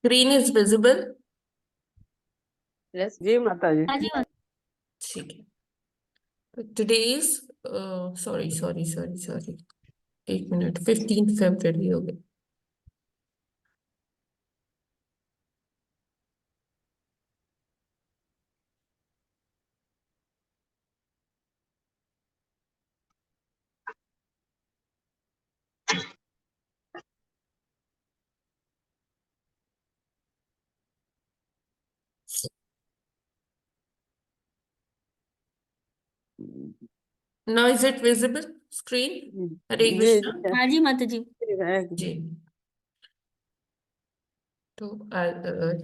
Screen is visible. Yes जी माता जी। हाँ जी माता। ठीक है। तो today's सॉरी, एक मिनट, 15 फरवरी हो गई। Now is it visible screen? Hare ji Krishna. जी हाँ जी माता जी। जी। तो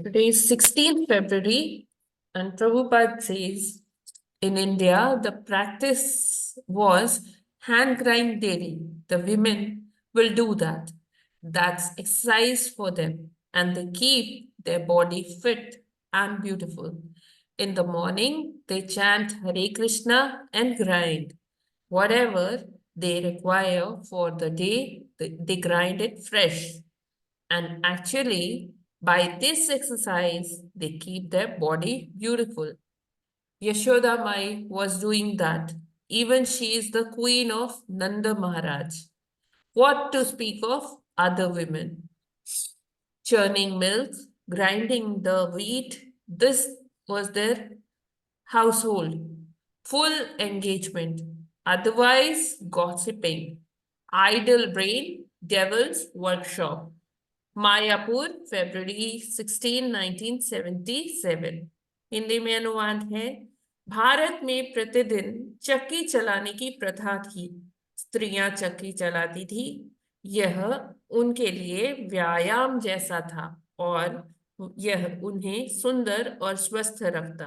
today is 16th February and Prabhupada says in India the practice was hand grind daily. The women will do that. That's exercise for them and they keep their body fit and beautiful. In the morning, they chant Hare Krishna and grind. Whatever they require for the day, they grind it fresh. And actually, by this exercise, they keep their body beautiful. Yashoda Mai was doing that. Even she is the queen of Nanda Maharaj. What to speak of other women? Churning milk, grinding the wheat, this was their household. Full engagement. Otherwise, gossiping. Idle brain, devil's workshop. Mayapur फरवरी 16 1977। हिंदी में अनुवाद है। भारत में प्रतिदिन चक्की चलाने की प्रथा थी। स्त्रियां चक्की चलाती थी। यह उनके लिए व्यायाम जैसा था और यह उन्हें सुंदर और स्वस्थ रखता।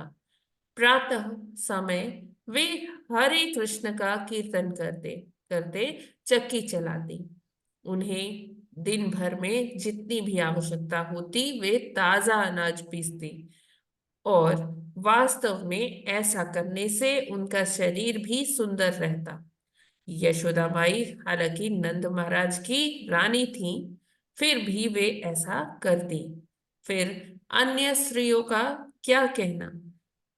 प्रातः समय वे हरे कृष्ण का कीर्तन करते करते चक्की चलाती। उन्हें दिन भर में जितनी भी आवश्यकता होती वे ताजा अनाज पीसती और वास्तव में ऐसा करने से उनका शरीर भी सुंदर रहता। यशोदा माई हालांकि नंद महाराज की रानी थी, फिर भी वे ऐसा करती। फिर अन्य स्त्रियों का क्या कहना?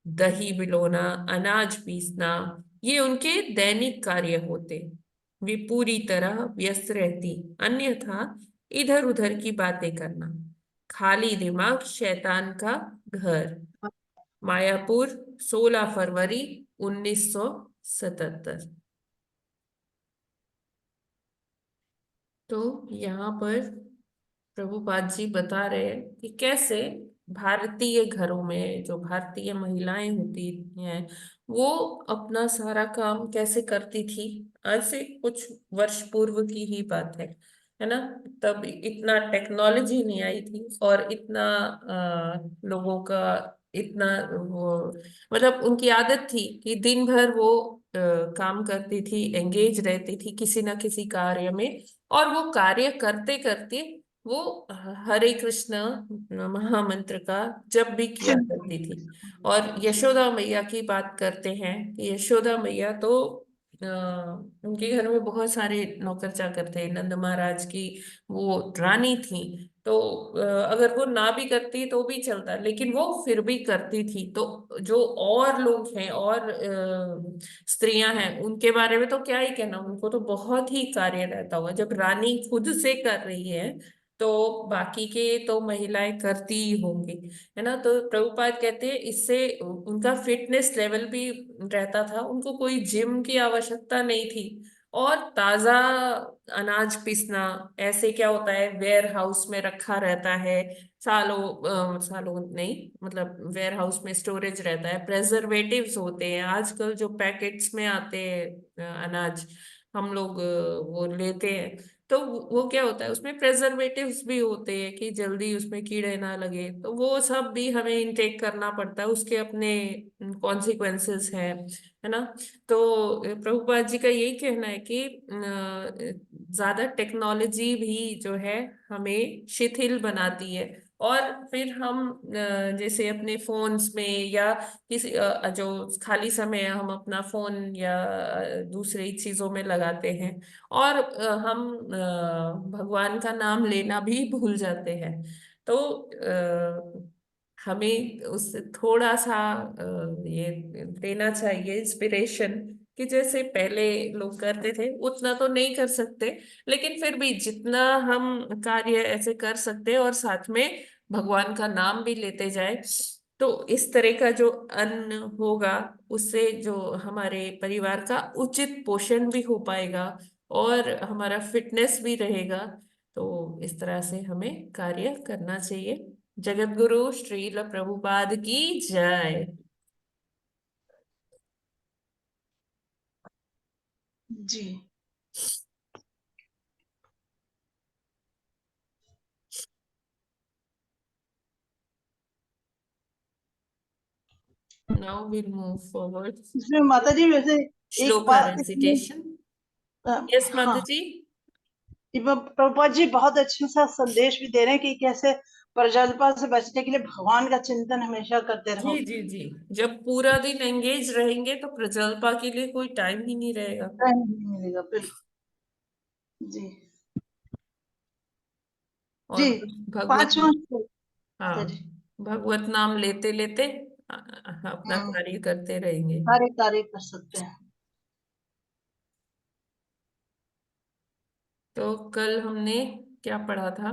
दही बिलोना, अनाज पीसना, ये उनके दैनिक कार्य होते। वे पूरी तरह व्यस्त रहती, अन्यथा इधर उधर की बातें करना। खाली दिमाग शैतान का घर। मायापुर 16 फरवरी 1977। तो यहाँ पर प्रभुपाद जी बता रहे हैं कि कैसे भारतीय घरों में जो भारतीय महिलाएं होती हैं वो अपना सारा काम कैसे करती थी। आज से कुछ वर्ष पूर्व की ही बात है ना। तब इतना टेक्नोलॉजी नहीं आई थी और इतना लोगों का इतना वो मतलब उनकी आदत थी कि दिन भर वो काम करती थी, एंगेज रहती थी किसी ना किसी कार्य में। और वो कार्य करते करते वो हरे कृष्ण महामंत्र का जप भी किया करती थी। और यशोदा मैया की बात करते हैं कि यशोदा मैया तो उनके घर में बहुत सारे नौकर चाकर थे। नंद महाराज की वो रानी थी। तो अगर वो ना भी करती तो भी चलता, लेकिन वो फिर भी करती थी। तो जो और लोग हैं और स्त्रियां हैं उनके बारे में तो क्या ही कहना, उनको तो बहुत ही कार्य रहता होगा। जब रानी खुद से कर रही है तो बाकी के तो महिलाएं करती ही होंगी, है ना। तो प्रभुपाद कहते हैं इससे उनका फिटनेस लेवल भी रहता था, उनको कोई जिम की आवश्यकता नहीं थी। और ताजा अनाज पीसना, ऐसे क्या होता है वेयर हाउस में रखा रहता है सालों सालों नहीं, मतलब वेयर हाउस में स्टोरेज रहता है, प्रेजर्वेटिव्स होते हैं। आजकल जो पैकेट्स में आते हैं अनाज हम लोग वो लेते हैं, तो वो क्या होता है उसमें प्रेजर्वेटिव्स भी होते हैं कि जल्दी उसमें कीड़े ना लगे। तो वो सब भी हमें इनटेक करना पड़ता है, उसके अपने कॉन्सिक्वेंसेस हैं, है ना। तो प्रभुपाद जी का यही कहना है कि ज्यादा टेक्नोलॉजी भी जो है हमें शिथिल बनाती है। और फिर हम जैसे अपने फोन्स में या किसी जो खाली समय है हम अपना फोन या दूसरी चीजों में लगाते हैं और हम भगवान का नाम लेना भी भूल जाते हैं। तो हमें उससे थोड़ा सा ये देना चाहिए इंस्पिरेशन, कि जैसे पहले लोग करते थे उतना तो नहीं कर सकते, लेकिन फिर भी जितना हम कार्य ऐसे कर सकते हैं और साथ में भगवान का नाम भी लेते जाए, तो इस तरह का जो अन्न होगा उससे जो हमारे परिवार का उचित पोषण भी हो पाएगा और हमारा फिटनेस भी रहेगा। तो इस तरह से हमें कार्य करना चाहिए। जगत गुरु श्रील प्रभुपाद की जय। जी। Now will move forward. इसमें माता जी वैसे एक श्लोका बात इसमें रेसिटेशन। यस माता हाँ, जी। कि प्रभुपाद जी बहुत अच्छा सा संदेश भी दे रहे हैं कि कैसे प्रजल्पा से बचने के लिए भगवान का चिंतन हमेशा करते जी रहो। जी जी। जब पूरा दिन एंगेज रहेंगे तो प्रजल्पा के लिए कोई टाइम ही नहीं रहेगा। टाइम नहीं मिलेगा, बिल्कुल। जी। और जी। भगवत, पांचवा श्लोक। हाँ, जी। भगवत नाम लेते लेते अपना हम्म। कार्य करते रहेंगे। सारे कार्य कर सकते हैं। तो कल हमने क्या पढ़ा था?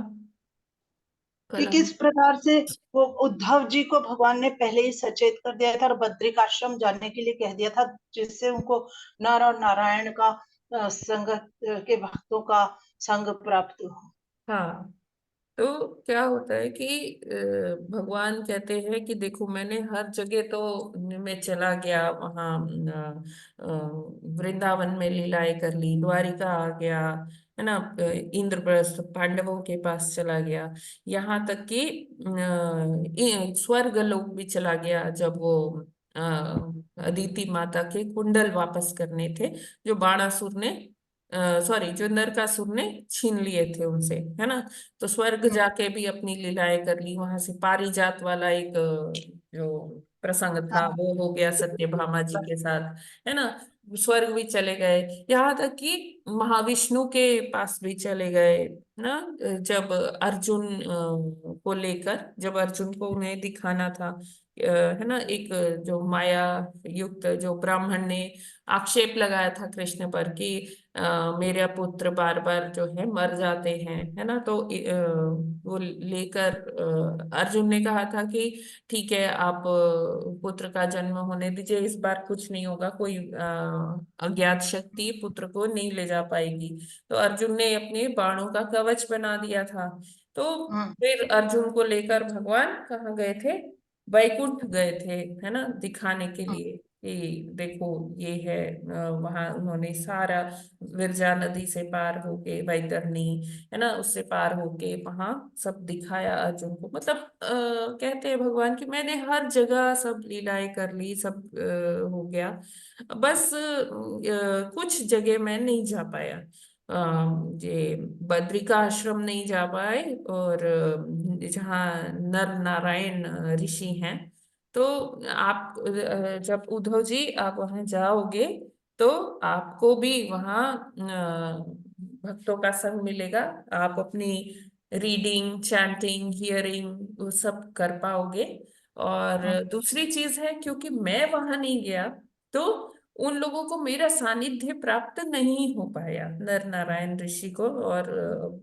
कि कल हम, किस प्रकार से वो उद्धव जी को भगवान ने पहले ही सचेत कर दिया था और बद्रिक आश्रम जाने के लिए कह दिया था, जिससे उनको नर और नारायण का संग के भक्तों का संग प्राप्त हो। हाँ, तो क्या होता है कि भगवान कहते हैं कि देखो मैंने हर जगह तो मैं चला गया वहाँ, वृंदावन में लीलाएं कर ली, द्वारिका आ गया, है ना, इंद्रप्रस्थ पांडवों के पास चला गया, यहाँ तक कि स्वर्ग लोक भी चला गया जब वो अ, अदिति माता के कुंडल वापस करने थे, जो बाणासुर ने, सॉरी, जो नरकासुर ने छीन लिए थे उनसे, है ना। तो स्वर्ग हम्म। जाके भी अपनी लीलाएं कर ली, वहां से पारिजात वाला एक जो प्रसंग था हाँ। वो हो गया सत्यभामा जी के साथ, है ना। स्वर्ग भी चले गए, यहाँ तक कि महाविष्णु के पास भी चले गए ना। जब अर्जुन को लेकर, जब अर्जुन को उन्हें दिखाना था, है ना, एक जो माया युक्त जो ब्राह्मण ने आक्षेप लगाया था कृष्ण पर कि मेरा पुत्र बार बार जो है मर जाते हैं, है ना। तो वो लेकर अर्जुन ने कहा था कि ठीक है, आप पुत्र का जन्म होने दीजिए, इस बार कुछ नहीं होगा, कोई अज्ञात शक्ति पुत्र को नहीं ले जा पाएगी। तो अर्जुन ने अपने बाणों का कवच बना दिया था। तो हम्म। फिर अर्जुन को लेकर भगवान कहाँ गए थे? वैकुंठ गए थे, है ना, दिखाने के हम्म। लिए कि देखो ये है। वहां उन्होंने सारा विरजा नदी से पार होके वैतरणी, है ना, उससे पार होके वहां सब दिखाया अर्जुन को। मतलब कहते हैं भगवान कि मैंने हर जगह सब लीलाएं कर ली, सब हो गया, बस कुछ जगह मैं नहीं जा पाया। ये बद्रिका आश्रम नहीं जा पाए, और जहाँ नर नारायण ऋषि हैं। तो आप जब उद्धव जी आप वहां जाओगे तो आपको भी वहाँ भक्तों का संग मिलेगा। आप अपनी रीडिंग, चैंटिंग, हियरिंग वो सब कर पाओगे। और हम्म। दूसरी चीज है, क्योंकि मैं वहां नहीं गया, तो उन लोगों को मेरा सानिध्य प्राप्त नहीं हो पाया, नर नारायण ऋषि को और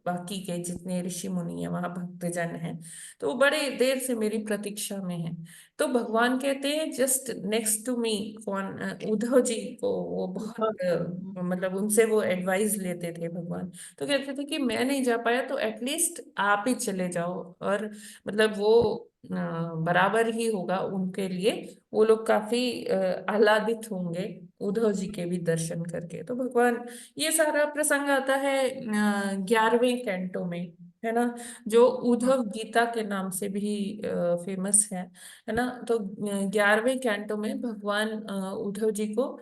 बाकी के जितने ऋषि मुनि हैं वहां, भक्तजन हैं, तो वो बड़े देर से मेरी प्रतीक्षा में हैं। तो भगवान कहते हैं जस्ट नेक्स्ट टू मी, कौन? उद्धव जी को वो बहुत मतलब उनसे वो एडवाइस लेते थे भगवान। तो कहते थे कि मैं नहीं जा पाया तो एटलीस्ट आप ही चले जाओ, और मतलब वो बराबर ही होगा उनके लिए। वो लोग काफी आह्लादित होंगे उद्धव जी के भी दर्शन करके। तो भगवान, ये सारा प्रसंग आता है 11वें कैंटो में, है ना, जो उद्धव गीता के नाम से भी फेमस है ना। तो 11वें कैंटो में भगवान उद्धव जी को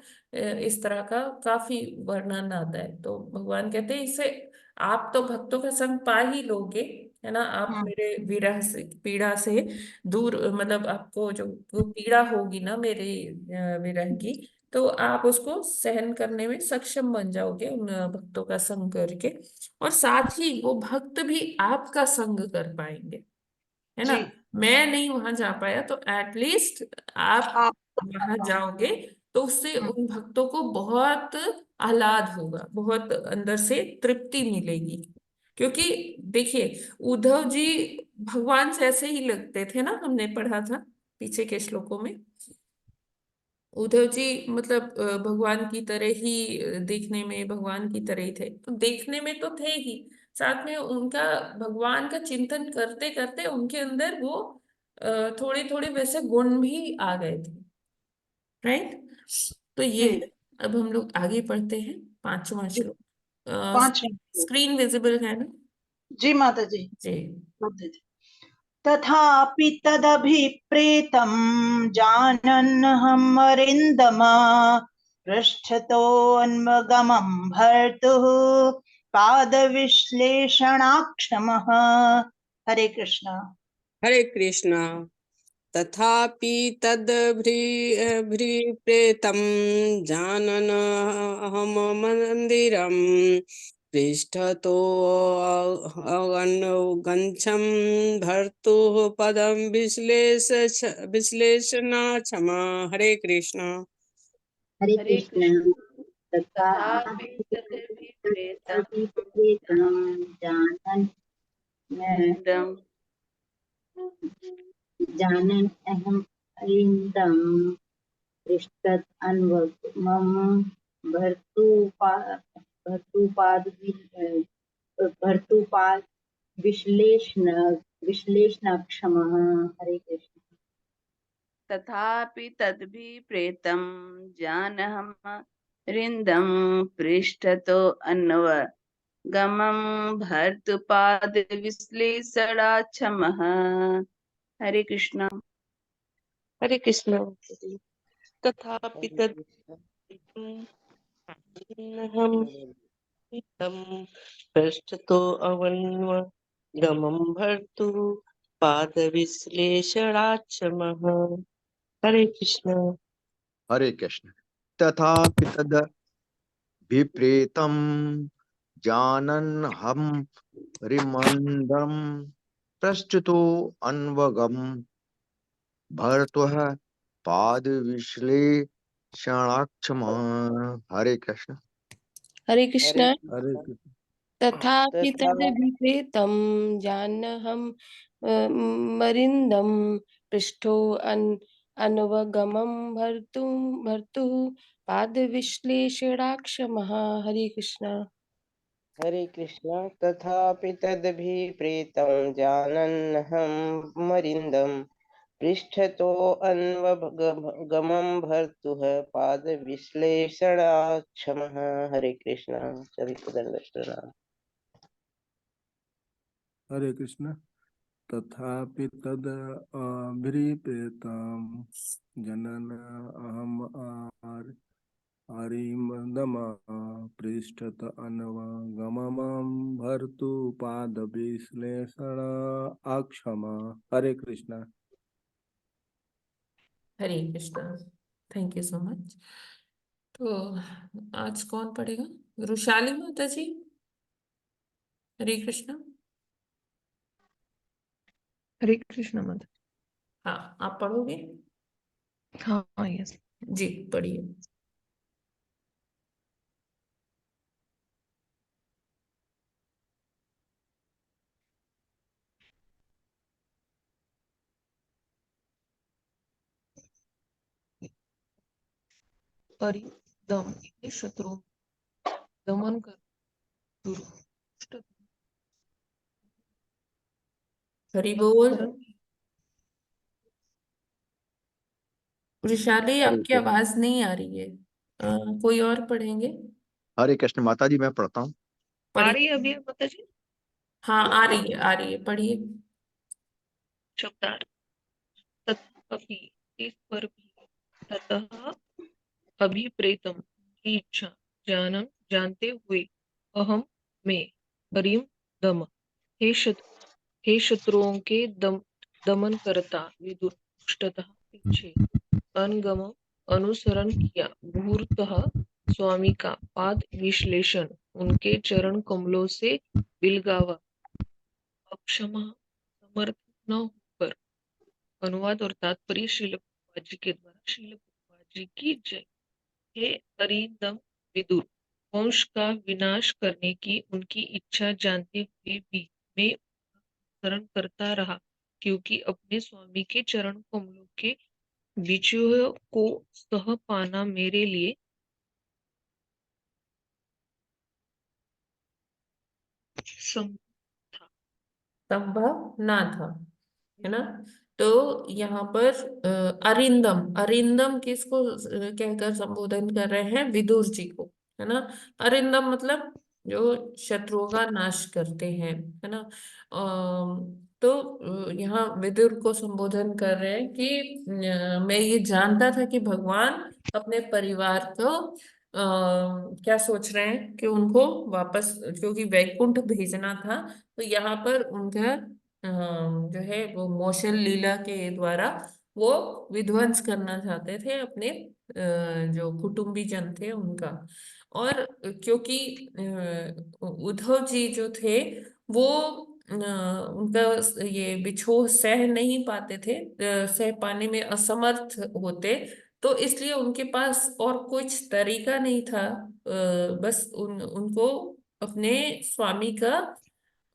इस तरह का काफी वर्णन आता है। तो भगवान कहते हैं इससे आप तो भक्तों का संग पा ही लोगे, है ना, आप हम्म। मेरे विरह से, पीड़ा से दूर, मतलब आपको जो वो पीड़ा होगी ना मेरे विरह की, तो आप उसको सहन करने में सक्षम बन जाओगे उन भक्तों का संग करके, और साथ ही वो भक्त भी आपका संग कर पाएंगे। है ना। जी मैं नहीं वहां जा पाया तो एटलीस्ट आप आप वहां जाओगे तो उससे हम्म, उन भक्तों को बहुत आह्लाद होगा, बहुत अंदर से तृप्ति मिलेगी। क्योंकि देखिए, उद्धव जी भगवान से ऐसे ही लगते थे ना, हमने पढ़ा था पीछे के श्लोकों में। उद्धव जी मतलब भगवान की तरह ही, देखने में भगवान की तरह ही थे, तो देखने में तो थे ही, साथ में उनका भगवान का चिंतन करते करते उनके अंदर वो थोड़े थोड़े वैसे गुण भी आ गए थे। राइट। तो ये जी है। अब हम लोग आगे पढ़ते हैं, पांचवा जी श्लोक। 5 मिनट। स्क्रीन विजिबल है ना? जी माता जी। जी। माता जी। तथापि तदभिप्रेतं जानन्नहमरिन्दमा पृष्ठतोऽन्वगमं भर्तुः पादविश्लेषणाक्षमः। हरे कृष्णा। हरे कृष्णा। तथापि तदभिप्रेतं जानन् अहं मन्दिरं पृष्ठतोऽगच्छं भर्तुः पदं विश्लेषणाक्षमः। हरे कृष्णा। हरे हरे कृष्ण। कृष्ण। तथा तथापि तदभिप्रेतं अभिप्रेतं जानन् जानन्दम् जानन् अहम् अरिन्दम् पृष्ठत् अन्वमं भर्तुपाद विश्लेषणक्षमः। हरे कृष्ण। तथापि तदभिप्रेतं जानहम् रिन्दं पृष्ठतो अन्वगमं भर्तुपादविश्लेषणाक्षमः। हरे कृष्ण। हरे कृष्ण। तथापि तदहं तं पृष्ठतो अवन्वगमं भर्तु पादविश्लेषणाक्षमः। हरे कृष्ण। हरे कृष्ण। तथापि तदभिप्रेतं जानन् रिमन्दं पृष्ठतो अन्वगं भर्तुः पादविश्लेषणाक्षमः। हरे कृष्ण। हरे कृष्ण। हरे कृष्ण। तथापि तदभिप्रेतं जानहं मरिन्दं पृष्ठो अन्वगमं भर्तुः पादविश्लेषणाक्षमः। हरे कृष्ण। हरे कृष्ण। तथापि तदभिप्रेतं जानन्नहं मरिन्दं पृष्ठतोऽन्वगमं भर्तुः पादविश्लेषणाक्षमः। हरे कृष्ण। चरितदण्डप्रणाम। हरे कृष्ण। तथापि तदभिप्रेतं जनन अहम आरिमदम पृष्ठत अन्वगमनं भर्तुपादविश्लेषण अक्षम। Hare Krishna. Hare Krishna. Thank you so much. तो आज कौन पढ़ेगा? रुशाली माता जी। हरे कृष्णा। हरे कृष्ण मत। हाँ, आप पढ़ोगे? हाँ यस। जी, पढ़िए। परिदम शत्रु दमन कर दुष्ट हरि बोल। करण। वृषाली, हरे आपकी कृष्ण। आवाज नहीं आ रही है। कोई और पढ़ेंगे? हरे कृष्ण। माता जी मैं पढ़ता हूँ। आ पढ़िए। रही है अभी माता जी? हाँ, आ रही है, आ रही है, पढ़िए। शब्दार्थ। तथापि इस पर भी ततः अभिप्रेतम की इच्छा जानम जानते हुए अहम मैं हरिम दम हे शत्रुओं के दमन करता विदुर दुष्टतः पीछे अनगम अनुसरण किया भूर्तः स्वामी का पाद विश्लेषण उनके चरण कमलों से बिलगावा अक्षमा समर्थ न हो अनुवाद और तात्पर्य श्रील प्रभुपाद जी के द्वारा। श्रील प्रभुपाद जी की जय। हे अरिंदम विदुर, वंश का विनाश करने की उनकी इच्छा जानते हुए भी मैं अनुसरण करता रहा, क्योंकि अपने स्वामी के चरण कमलों के विजयों को सह पाना मेरे लिए संभव ना था, है ना। तो यहाँ पर अरिंदम, अरिंदम किसको कहकर संबोधन कर रहे हैं? विदुर जी को, है ना। अरिंदम मतलब जो शत्रुओं का नाश करते हैं, है ना। तो यहाँ विदुर को संबोधन कर रहे हैं कि मैं ये जानता था कि भगवान अपने परिवार को क्या सोच रहे हैं कि उनको वापस, क्योंकि वैकुंठ भेजना था, तो यहाँ पर उनका जो है वो मोशन लीला के द्वारा वो विध्वंस करना चाहते थे अपने जो कुटुंबी जन थे उनका। और क्योंकि उद्धव जी जो थे वो उनका ये विछोह सह नहीं पाते थे, सह पाने में असमर्थ होते, तो इसलिए उनके पास और कुछ तरीका नहीं था, बस उनको अपने स्वामी का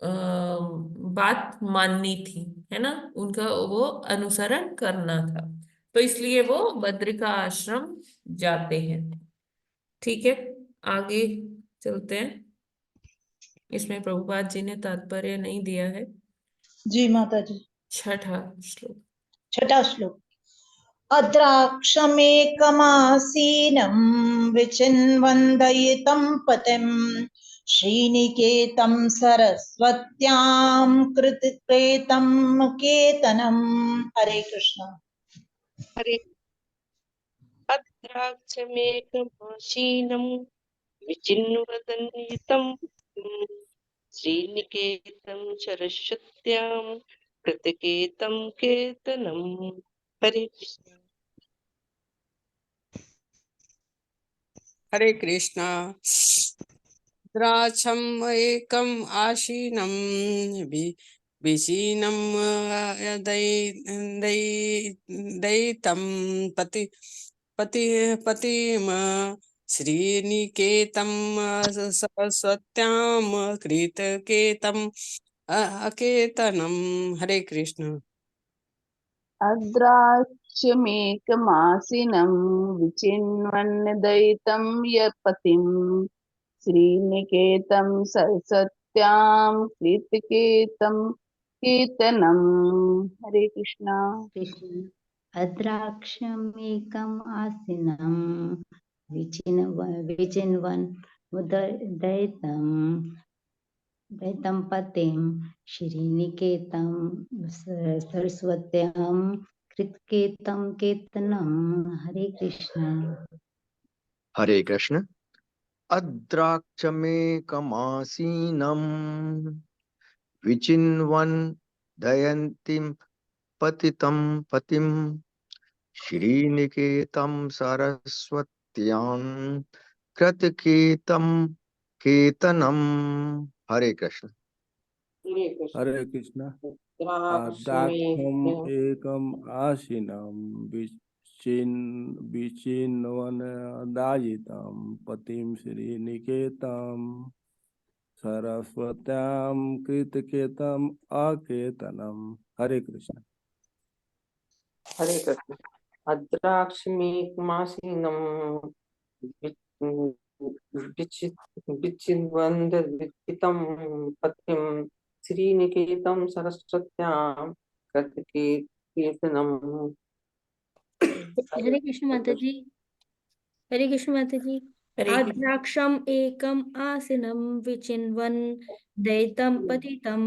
बात माननी थी, है ना, उनका वो अनुसरण करना था। तो इसलिए वो बद्रिका आश्रम जाते हैं। ठीक है, आगे चलते हैं। इसमें प्रभुपाद जी ने तात्पर्य नहीं दिया है। जी माता जी। छठा श्लोक। छठा श्लोक। अद्राक्षमेकमासीनं विचिन्वन्दयितं पतिं श्रीनिकेतं सरस्वत्यां कृतप्रेतं केतनम्। हरे कृष्ण। हरे अद्राक्षमेकमासीनं विचिन्वदन्वितं श्रीनिकेतं सरस्वत्यां कृतकेतं केतनं। हरे कृष्ण। हरे कृष्णा। द्राक्षम् एकम् आशीनं विशीनं दयितं पतिम श्रीनिकेतं सरस्वत्यां कृतकेतं अकेतनम्। हरे कृष्ण। अद्राक्षमेकमासिनं विचिन्वन्नदयितं यत्पतिं श्रीनिकेतं सरस्वत्यां कृतकेतं कीर्तनम्। हरे कृष्णा। कृष्ण। अद्राक्षमेकम् आसीनं विचिन्वन् दयितं पतिं श्रीनिकेतं सरस्वत्यां कृतकेतं कीर्तनं। हरे कृष्ण। हरे कृष्ण। अद्राक्षमेकमासीनं विचिन्वन् दयन्तीं पतितं पतिं श्रीनिकेतं सरस्वत्यां कृतकेतं केतनम्। हरे कृष्ण। हरे कृष्ण। आदाक्षम एकम आसीनम विचिन्वनदायितं पतिं श्रीनिकेतं सरस्वत्यां कृतकेतं अकेतनम्। हरे कृष्ण। हरे कृष्ण। अद्राक्षमेकमासीनं विचिन्वन्दितं पथिं श्रीनिकेतं सरस्वत्यां कृतकेतनम्। हरे कृष्ण माता जी। हरे कृष्ण माता जी। हरे कृष्ण। आद्राक्षम एकम आसनम विचिन्वन् दयितं पतितं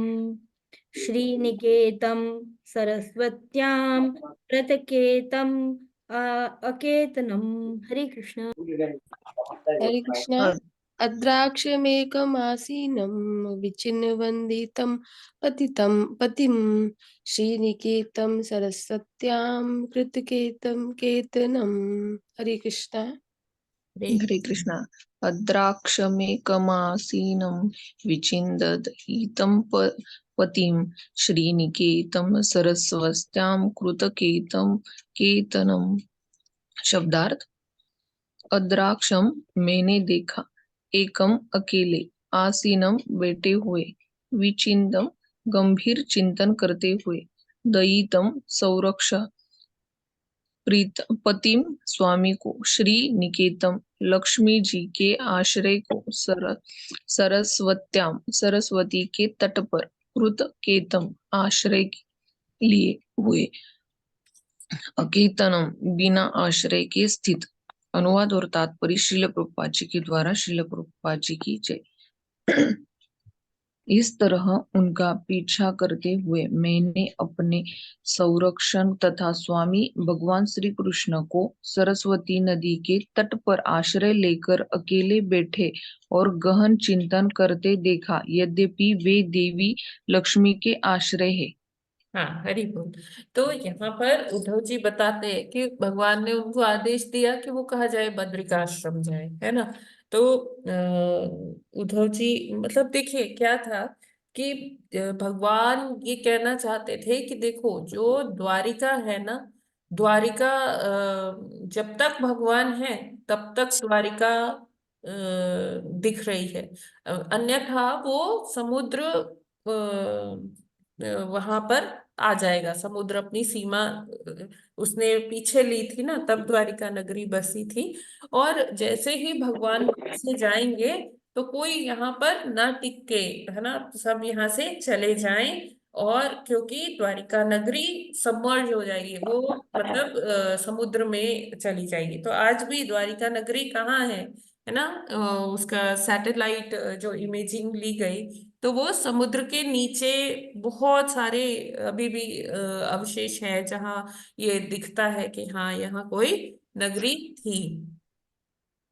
श्रीनिकेतं सरस्वत्यां कृतकेतं अकेतनम। हरे कृष्ण। हरे कृष्ण। अद्राक्षमेकमासीनं विचिन्वन्दितं पतिं श्रीनिकेतं सरस्वत्यां कृतकेतं केतनं। हरे कृष्ण। हरे कृष्णा। अद्राक्षमेकमासीनं विचिन्वन्दितं पतिं श्रीनिकेतं सरस्वत्यां कृतकेतं केतनम। शब्दार्थ। अद्राक्षम मैंने देखा, एकम अकेले, आसीनम बैठे हुए, विचिंतम गंभीर चिंतन करते हुए, दयितम संरक्ष प्रीत पतिम स्वामी को, श्री निकेतम लक्ष्मी जी के आश्रय को, सरस्वत्याम सरस्वती के तट पर, कृत केतम आश्रय लिए हुए, अकेतनम बिना आश्रय के स्थित। अनुवाद और तात्पर्य श्रील प्रभुपाद जी के द्वारा। श्रील प्रभुपाद जी की जय। इस तरह उनका पीछा करते हुए मैंने अपने संरक्षण तथा स्वामी भगवान श्री कृष्ण को सरस्वती नदी के तट पर आश्रय लेकर अकेले बैठे और गहन चिंतन करते देखा, यद्यपि वे देवी लक्ष्मी के आश्रय है। हाँ, हरि बोल। तो यहाँ पर उद्धव जी बताते हैं कि भगवान ने उनको आदेश दिया कि वो कहा जाए, बद्रिकाश्रम जाए, है ना। तो उद्धव जी मतलब देखिए क्या था कि भगवान ये कहना चाहते थे कि देखो, जो द्वारिका है ना, द्वारिका जब तक भगवान है तब तक द्वारिका दिख रही है। अन्यथा वो समुद्र वहां पर आ जाएगा। समुद्र अपनी सीमा उसने पीछे ली थी ना, तब द्वारिका नगरी बसी थी। और जैसे ही भगवान से जाएंगे तो कोई यहाँ पर ना टिके, है ना, सब यहाँ से चले जाएं। और क्योंकि द्वारिका नगरी सबमर्ज हो जाएगी, वो मतलब समुद्र में चली जाएगी। तो आज भी द्वारिका नगरी कहाँ है ना, उसका सैटेलाइट जो इमेजिंग ली गई, तो वो समुद्र के नीचे बहुत सारे अभी भी अवशेष हैं, जहाँ ये दिखता है कि हाँ, यहाँ कोई नगरी थी।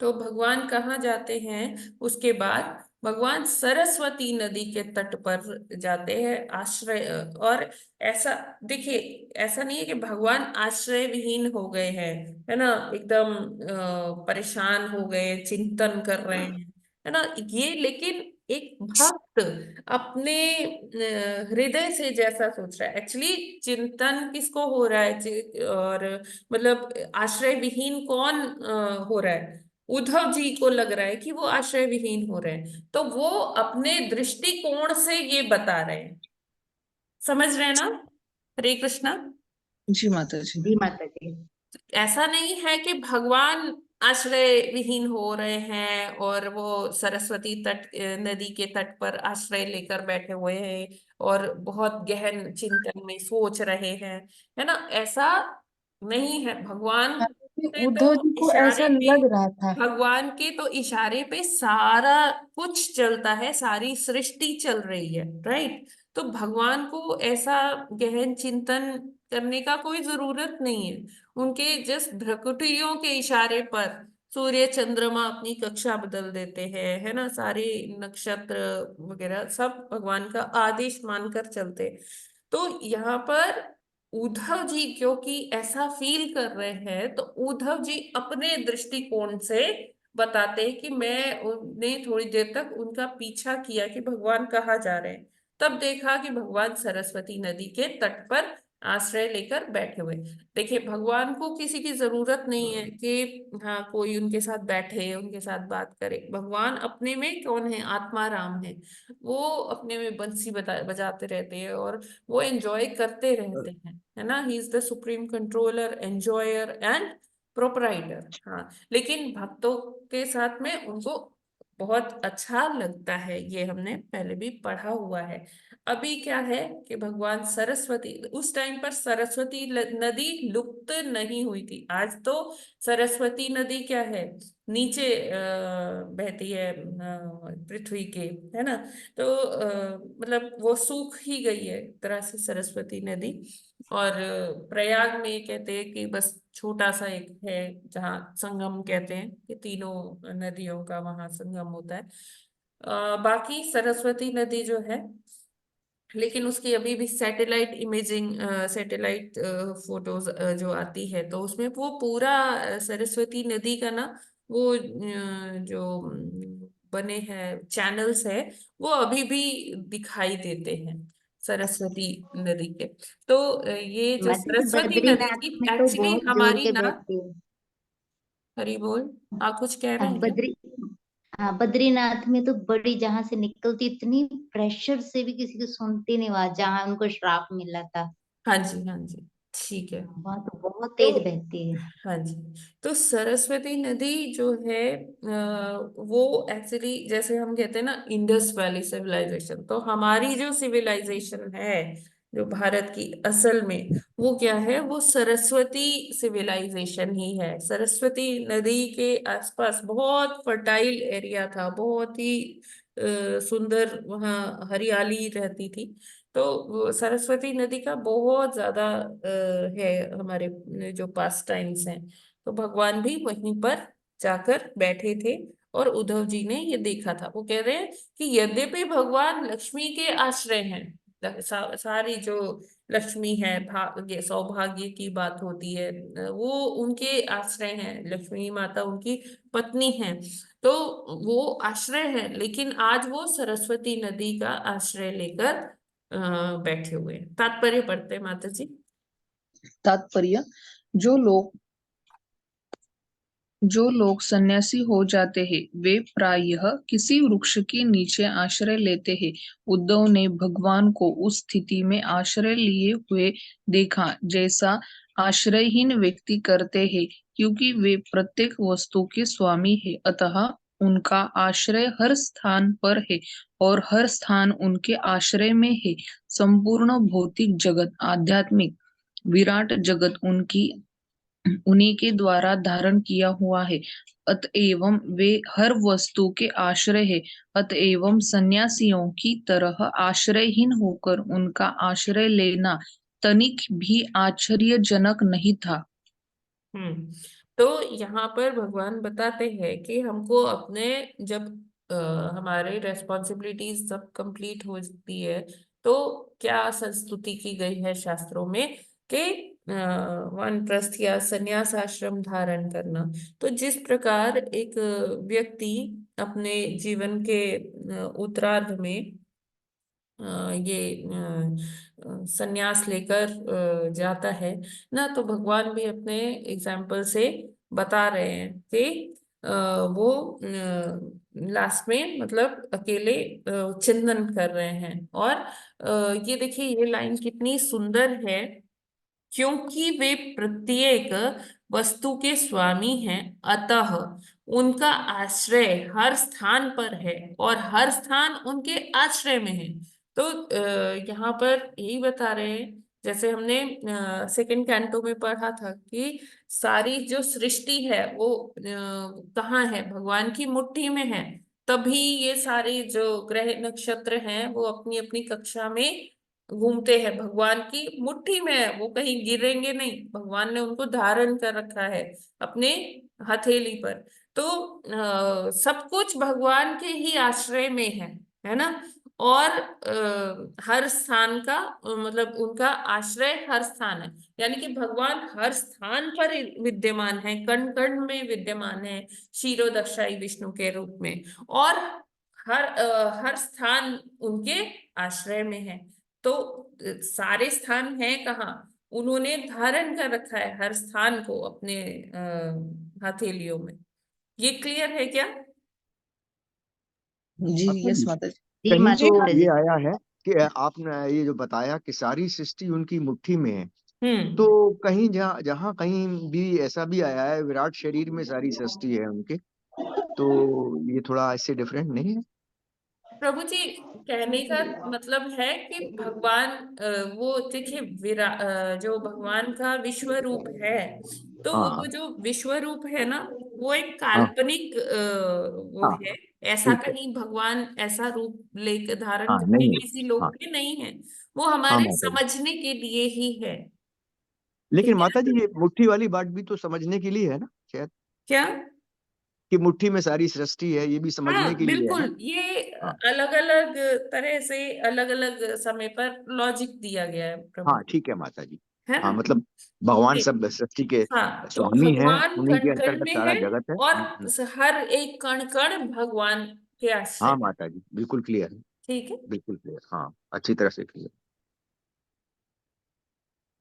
तो भगवान कहाँ जाते हैं उसके बाद? भगवान सरस्वती नदी के तट पर जाते हैं आश्रय। और ऐसा देखिए, ऐसा नहीं है कि भगवान आश्रय विहीन हो गए हैं, है ना, एकदम परेशान हो गए, चिंतन कर रहे हैं, है ना, ये। लेकिन एक भक्त अपने हृदय से जैसा सोच रहा है, एक्चुअली चिंतन किसको हो रहा है, और मतलब आश्रय विहीन कौन हो रहा है? उद्धव जी को लग रहा है कि वो आश्रय विहीन हो रहे हैं, तो वो अपने दृष्टिकोण से ये बता रहे हैं। समझ रहे हैं ना? हरे कृष्णा। जी माता जी। जी माता जी। ऐसा नहीं है कि भगवान आश्रय विहीन हो रहे हैं और वो सरस्वती तट नदी के तट पर आश्रय लेकर बैठे हुए हैं और बहुत गहन चिंतन में सोच रहे हैं, है ना। ऐसा नहीं है। भगवान के उद्धव तो जी को ऐसा इशारे पे लग रहा था। भगवान के तो इशारे पे सारा कुछ चलता है, सारी सृष्टि चल रही है, राइट। तो भगवान को ऐसा गहन चिंतन करने का कोई जरूरत नहीं है। उनके जस्ट भ्रकुटियों के इशारे पर सूर्य चंद्रमा अपनी कक्षा बदल देते हैं, है ना, सारे नक्षत्र वगैरह सब भगवान का आदेश मानकर चलते। तो यहाँ पर उद्धव जी क्योंकि ऐसा फील कर रहे हैं, तो उद्धव जी अपने दृष्टिकोण से बताते हैं कि मैंने थोड़ी देर तक उनका पीछा किया कि भगवान कहाँ जा रहे हैं। तब देखा कि भगवान सरस्वती नदी के तट पर आश्रय लेकर बैठे हुए। देखिए, भगवान को किसी की जरूरत नहीं है कि हाँ, कोई उनके साथ बैठे, उनके साथ बात करे। भगवान अपने में कौन है? आत्मा राम है। वो अपने में बंसी बजाते रहते हैं और वो एंजॉय करते रहते हैं, है ना। He is the supreme controller, enjoyer and proprietor. हाँ, लेकिन भक्तों के साथ में उनको बहुत अच्छा लगता है, ये हमने पहले भी पढ़ा हुआ है। अभी क्या है कि भगवान सरस्वती, उस टाइम पर सरस्वती नदी लुप्त नहीं हुई थी। आज तो सरस्वती नदी क्या है, नीचे बहती है पृथ्वी के, है ना। तो मतलब वो सूख ही गई है एक तरह से सरस्वती नदी। और प्रयाग में कहते हैं कि बस छोटा सा एक है जहाँ संगम, कहते हैं कि तीनों नदियों का वहां संगम होता है। बाकी सरस्वती नदी जो है, लेकिन उसकी अभी भी सैटेलाइट इमेजिंग, सैटेलाइट फोटोज जो आती है, तो उसमें वो पूरा सरस्वती नदी का ना, वो जो बने हैं चैनल्स है, वो अभी भी दिखाई देते हैं। सरस्वती नदी के। तो ये जो माता जी सरस्वती नदी बद्रीनाथ थी में तो एक्चुअली बहुत जोर हमारी के ना, बहती है। हरी बोल, आप कुछ कह रहे अब हैं क्या? हाँ, बद्रीनाथ में तो बड़ी जहां से निकलती इतनी प्रेशर से भी किसी को सुनती नहीं, वहां जहां उनको श्राप मिला था। हाँ जी, हाँ जी, ठीक है। वहां तो बहुत तो तेज बहती है। हाँ जी, तो सरस्वती नदी जो है वो एक्चुअली जैसे हम कहते हैं ना इंडस वैली सिविलाइजेशन, तो हमारी जो सिविलाइजेशन है जो भारत की असल में, वो क्या है, वो सरस्वती सिविलाइजेशन ही है। सरस्वती नदी के आसपास बहुत फर्टाइल एरिया था, बहुत ही सुंदर, वहाँ हरियाली रहती थी। तो वो सरस्वती नदी का बहुत ज्यादा है हमारे जो पास टाइम्स हैं। तो भगवान भी वहीं पर जाकर बैठे थे और उद्धव जी ने ये देखा था। वो कह रहे हैं कि यद्यपि भगवान लक्ष्मी के आश्रय हैं, सारी जो लक्ष्मी है, भाग्य सौभाग्य की बात होती है, वो उनके आश्रय हैं, लक्ष्मी माता उनकी पत्नी हैं, तो वो आश्रय है, लेकिन आज वो सरस्वती नदी का आश्रय लेकर बैठे हुए हैं। तात्पर्य पढ़ते हैं माता जी। तात्पर्य, जो लोग सन्यासी हो जाते हैं वे प्रायः किसी वृक्ष के नीचे आश्रय लेते हैं। उद्धव ने भगवान को उस स्थिति में आश्रय लिए हुए देखा जैसा आश्रयहीन व्यक्ति करते हैं, क्योंकि वे प्रत्येक वस्तु के स्वामी हैं, अतः उनका आश्रय हर स्थान पर है और हर स्थान उनके आश्रय में है। संपूर्ण भौतिक जगत, आध्यात्मिक विराट जगत उन्हीं के द्वारा धारण किया हुआ है, अतएव वे हर वस्तु के आश्रय है। अतएव सन्यासियों की तरह आश्रयहीन होकर उनका आश्रय लेना तनिक भी आश्चर्यजनक नहीं था। तो यहाँ पर भगवान बताते हैं कि हमको अपने जब हमारे रेस्पॉन्सिबिलिटीज सब कंप्लीट हो जाती है, तो क्या संस्तुति की गई है शास्त्रों में कि वानप्रस्थ या संन्यास आश्रम धारण करना। तो जिस प्रकार एक व्यक्ति अपने जीवन के उत्तरार्ध में ये संन्यास लेकर जाता है ना, तो भगवान भी अपने एग्जाम्पल से बता रहे हैं कि वो लास्ट में मतलब अकेले चिंतन कर रहे हैं। और ये देखिए ये लाइन कितनी सुंदर है, क्योंकि वे प्रत्येक वस्तु के स्वामी हैं, अतः उनका आश्रय हर स्थान पर है और हर स्थान उनके आश्रय में है। तो यहाँ पर यही बता रहे हैं, जैसे हमने सेकंड कैंटो में पढ़ा था कि सारी जो सृष्टि है वो कहाँ है, भगवान की मुट्ठी में है। तभी ये सारे जो ग्रह नक्षत्र हैं वो अपनी अपनी कक्षा में घूमते हैं, भगवान की मुट्ठी में है, वो कहीं गिरेंगे नहीं, भगवान ने उनको धारण कर रखा है अपने हथेली पर। तो सब कुछ भगवान के ही आश्रय में है ना। और हर स्थान का मतलब उनका आश्रय हर स्थान है, यानी कि भगवान हर स्थान पर विद्यमान है, कण कण में विद्यमान है, क्षीरोदक्षाई विष्णु के रूप में। और हर स्थान उनके आश्रय में है। तो सारे स्थान हैं कहाँ, उन्होंने धारण कर रखा है हर स्थान को अपने हथेलियों में। ये क्लियर है क्या? जी अच्छा यस जी, माता जी। जी कहीं माता तो जी। ये आया है कि आपने ये जो बताया कि सारी सृष्टि उनकी मुट्ठी में है, हम्म तो कहीं जहाँ जहाँ कहीं भी ऐसा भी आया है विराट शरीर में सारी सृष्टि है उनके, तो ये थोड़ा इससे डिफरेंट नहीं है? प्रभु जी, कहने का मतलब है कि भगवान वो देखिए जो भगवान का विश्व रूप है, तो हाँ वो हाँ जो विश्व रूप है ना, वो एक हाँ काल्पनिक वो हाँ है। ऐसा ठीक है। कहीं भगवान ऐसा रूप लेकर धारण हाँ करके नहीं है। किसी लोक हाँ में नहीं है, वो हाँ हमारे माता जी, समझने के लिए ही है। लेकिन ठीक है माता ना? जी ये मुट्ठी वाली बात भी तो समझने के लिए है ना शायद, क्या? कि मुट्ठी में सारी सृष्टि है, ये भी समझने हाँ के लिए है ना? बिल्कुल, ये हाँ अलग अलग तरह से अलग अलग समय पर लॉजिक दिया गया है प्रभु, हाँ ठीक है माता जी। है ना? हाँ मतलब भगवान ठीक। सब सृष्टि के हाँ, तो स्वामी हैं, भगवान उन्हीं के कण कण अंतर्गत में सारा है जगत है। और हर एक कण कण भगवान के हाँ आश्रय। माता जी बिल्कुल क्लियर है, ठीक है। बिल्कुल क्लियर, हाँ अच्छी तरह से क्लियर।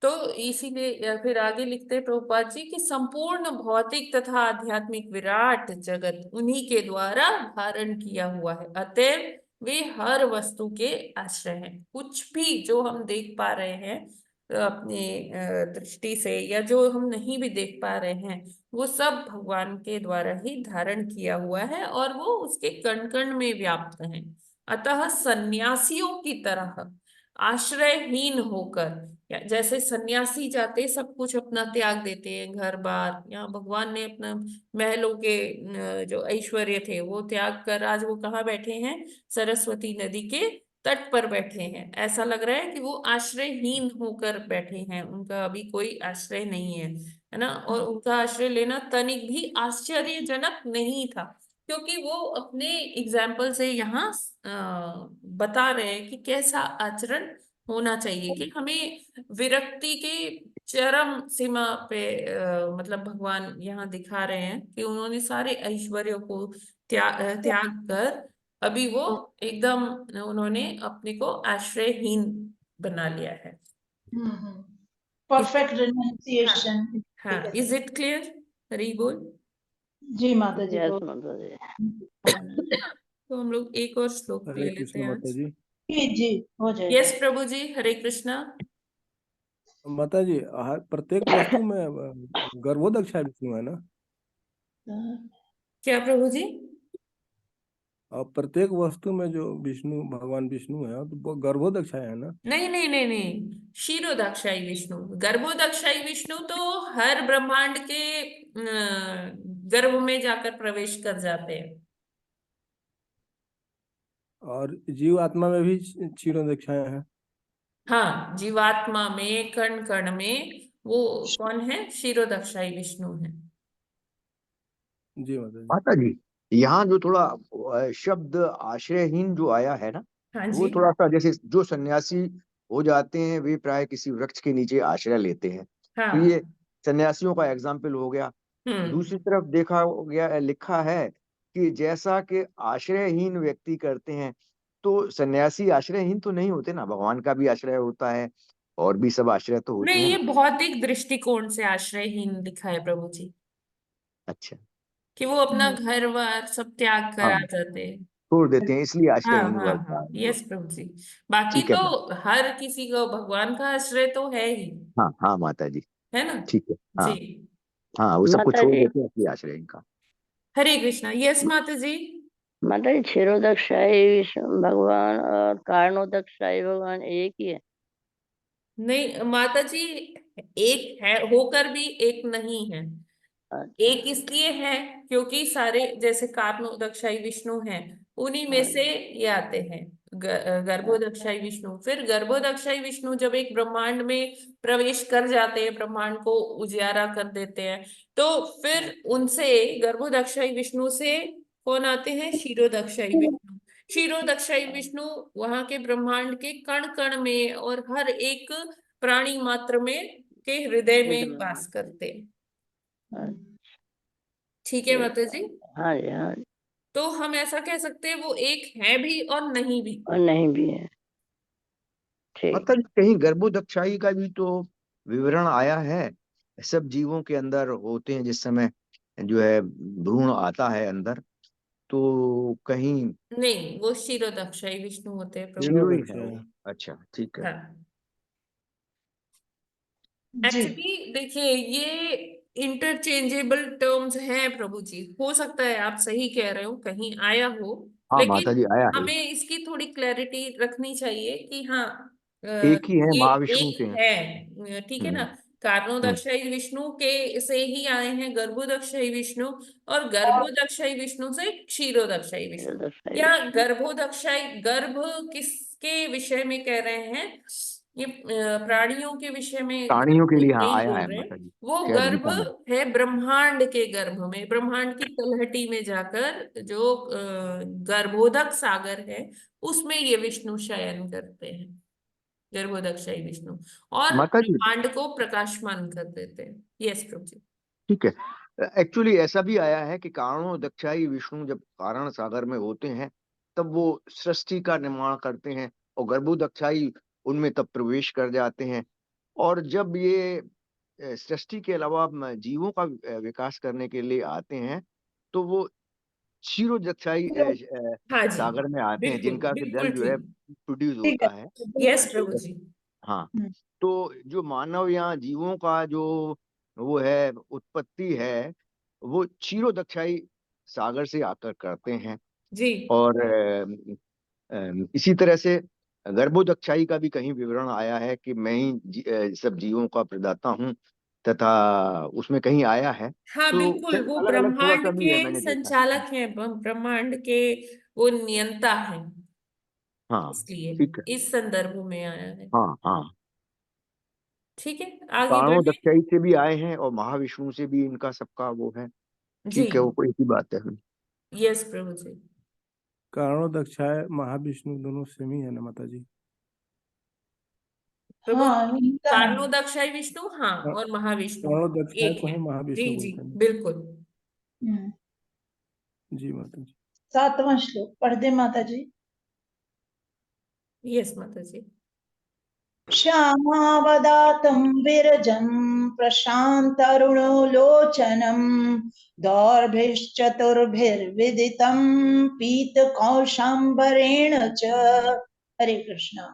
तो इसीलिए फिर आगे लिखते हैं प्रभुपाद जी कि संपूर्ण भौतिक तथा आध्यात्मिक विराट जगत उन्हीं के द्वारा धारण किया हुआ है, अतएव वे हर वस्तु के आश्रय हैं। कुछ भी जो हम देख पा रहे हैं अपनी दृष्टि से, या जो हम नहीं भी देख पा रहे हैं, वो सब भगवान के द्वारा ही धारण किया हुआ है और वो उसके कण कण में व्याप्त है। अतः सन्यासियों की तरह आश्रयहीन होकर, या जैसे सन्यासी जाते सब कुछ अपना त्याग देते हैं, घर बार, यहाँ भगवान ने अपना महलों के जो ऐश्वर्य थे वो त्याग कर आज वो कहाँ बैठे हैं, सरस्वती नदी के तट पर बैठे हैं। ऐसा लग रहा है कि वो आश्रयहीन होकर बैठे हैं, उनका अभी कोई आश्रय नहीं है ना। और उनका आश्रय लेना तनिक भी आश्चर्यजनक नहीं था, क्योंकि वो अपने एग्जाम्पल से यहाँ बता रहे हैं कि कैसा आचरण होना चाहिए, कि हमें विरक्ति के चरम सीमा पे मतलब भगवान यहाँ दिखा रहे हैं कि उन्होंने सारे ऐश्वर्यों को त्याग कर अभी वो एकदम उन्होंने अपने को आश्रयहीन बना लिया है। परफेक्ट हाँ रिनाउंसिएशन। हाँ, इज इट क्लियर? हरी बोल। जी माता जी, यस बहुत माता जी। तो हम लोग एक और श्लोक हरे ले लेते कृष्ण हैं माता आज। जी। जी हो जाएगा। यस प्रभु जी, हरे कृष्णा। माता जी, प्रत्येक वस्तु में गर्भोदक विष्णु है ना? क्या प्रभु जी? और प्रत्येक वस्तु में जो विष्णु, भगवान विष्णु है, तो वो गर्भोदक है ना? नहीं नहीं नहीं नहीं, क्षीरोदक्षाई विष्णु। गर्भोदक्षाई विष्णु तो हर ब्रह्मांड के गर्भ में जाकर प्रवेश कर जाते हैं। और जीव आत्मा में भी क्षीरोदक है। हाँ, जीवात्मा में कण कण में वो कौन है? क्षीरोदक्षाई विष्णु है। जी माता जी। माता जी, यहाँ जो थोड़ा शब्द आश्रयहीन जो आया है ना, हाँ वो जी। थोड़ा सा, जैसे जो सन्यासी हो जाते हैं वे प्राय किसी वृक्ष के नीचे आश्रय लेते हैं, तो ये हाँ। सन्यासियों का एग्जाम्पल हो गया। दूसरी तरफ देखा गया, लिखा है कि जैसा कि आश्रयहीन व्यक्ति करते हैं, तो सन्यासी आश्रयहीन तो नहीं होते ना, भगवान का भी आश्रय होता है और भी सब आश्रय तो होते नहीं, हैं ये ना। भौतिक दृष्टिकोण से आश्रयहीन लिखा है प्रभु जी, अच्छा। कि वो अपना घर बार सब त्याग कर आ हाँ, जाते हैं। छोड़ देते हैं, इसलिए हाँ आश्रयहीन हाँ वर्ड हाँ, था। यस प्रभु जी। बाकी ठीक है तो माता। हर किसी को भगवान का आश्रय तो है ही, हाँ हाँ माता जी, है ना। ठीक है। जी। हाँ हाँ, वो सबको माता छोड़ जी, देते हैं इसलिए आश्रय इनका। हरे कृष्णा। यस माता जी। माता जी, क्षीरोदक्षाई विष्णु भगवान और कारणोदक्षाई भगवान एक ही है? नहीं माता जी, एक है होकर भी एक नहीं है। एक इसलिए है क्योंकि सारे जैसे कार्णोदक्षाई विष्णु हैं, उन्हीं में से ये आते हैं गर्भोदक्षाई विष्णु। फिर गर्भोदक्षाई विष्णु जब एक ब्रह्मांड में प्रवेश कर जाते हैं, ब्रह्मांड को उजियारा कर देते हैं, तो फिर उनसे गर्भोदक्षाई विष्णु से कौन आते हैं? क्षीरोदक्षाई विष्णु। क्षीरोदक्षाई विष्णु वहां के ब्रह्मांड के कण कण में और हर एक प्राणी मात्र में के हृदय में वास करते हैं। ठीक है माता जी। हाँ जी, हाँ जी। तो हम ऐसा कह सकते हैं वो एक है भी और नहीं भी। और नहीं भी है। ठीक। माता जी, कहीं गर्भोदक्षाई का भी तो विवरण आया है, सब जीवों के अंदर होते हैं जिस समय जो है भ्रूण आता है अंदर, तो कहीं नहीं, वो क्षीरोदक्षाई विष्णु होते हैं प्रभु। जीरो ही क्षीरोदक है वो। है। अच्छा, ठीक है। हाँ, जी एक्चुअली देखिए ये इंटरचेंजेबल टर्म्स हैं प्रभु जी। हो सकता है आप सही कह रहे हो, कहीं आया हो, हाँ माता लेकिन जी, आया है। हमें इसकी थोड़ी क्लैरिटी रखनी चाहिए कि हाँ एक ही है, ये महाविष्णु से एक है। है, ठीक है ना। हम्म। कार्णोदक्षाई विष्णु के से ही आए हैं गर्भोदक्षाई विष्णु, और गर्भोदक्षाई विष्णु से क्षीरोदक्षाई विष्णु। क्षीरोदक्षाई या विष्णु। गर्भोदक्षाई गर्भ किसके विषय में कह रहे हैं? ये प्राणियों के विषय में प्राणियों के लिए हाँ नहीं आया बोल है रहे। माता जी, वो शायद गर्भ गीता में। है ब्रह्मांड के गर्भ में, ब्रह्मांड की तलहटी में जाकर जो गर्भोदक सागर है उसमें ये विष्णु शयन करते हैं, गर्भोदक्षाई विष्णु, और माता जी, ब्रह्मांड को प्रकाशमान कर देते हैं। यस प्रभु जी। ठीक है। एक्चुअली ऐसा भी आया है कि कारणोदक्षाई विष्णु जब कारण सागर में होते हैं तब वो सृष्टि का निर्माण करते हैं, और गर्भोदक्षाई उनमें तब प्रवेश कर जाते हैं। और जब ये सृष्टि के अलावा जीवों का विकास करने के लिए आते हैं, तो वो क्षीरोदक्षायी हाँ जी, सागर में आते हैं, बिल्कुल जिनका कि जल बिल्कुल जो है ठीक। प्रोड्यूस ठीक होता है। यस प्रभु जी। हाँ, तो जो मानव या जीवों का जो वो है उत्पत्ति है, वो क्षीरोदक्षायी सागर से आकर करते हैं। जी और इसी तरह से गर्भोदक्षायी का भी कहीं विवरण आया है कि मैं ही सब जीवों का प्रदाता हूँ, तथा उसमें कहीं आया है। हाँ तो बिल्कुल, वो अलग अलग थोड़ा ब्रह्मांड सा भी के है, मैंने देखा। संचालक हैं, ब्रह्मांड के वो नियंता हैं, हाँ, इसलिए ठीक है। इस संदर्भ में आया है। हाँ हाँ, ठीक है, आगे बढ़े। कारणोदक्षायी से भी आए हैं और महाविष्णु से भी इनका सबका वो है। जी ठीक है, वो कोई ही बात है। यस प्रभु जी। कारणोदक्षाय महाविष्णु दोनों सेम ही है ना माता जी? प्रभु हाँ उनका है। कारणोदक्षाई विष्णु, हाँ, और महाविष्णु कारणोदक्षाय एक को है। ही महाविष्णु जी जी बोलते हैं। बिल्कुल। हम्म, जी माता जी। 7वां श्लोक पढ़ दे माता जी। यस माता जी। श्यामावदातं विरजं प्रशान्तरुणलोचनं दौर्भिश्चतुर्भिर्विदितं पीतकौशाम्बरेण च। हरे कृष्णा।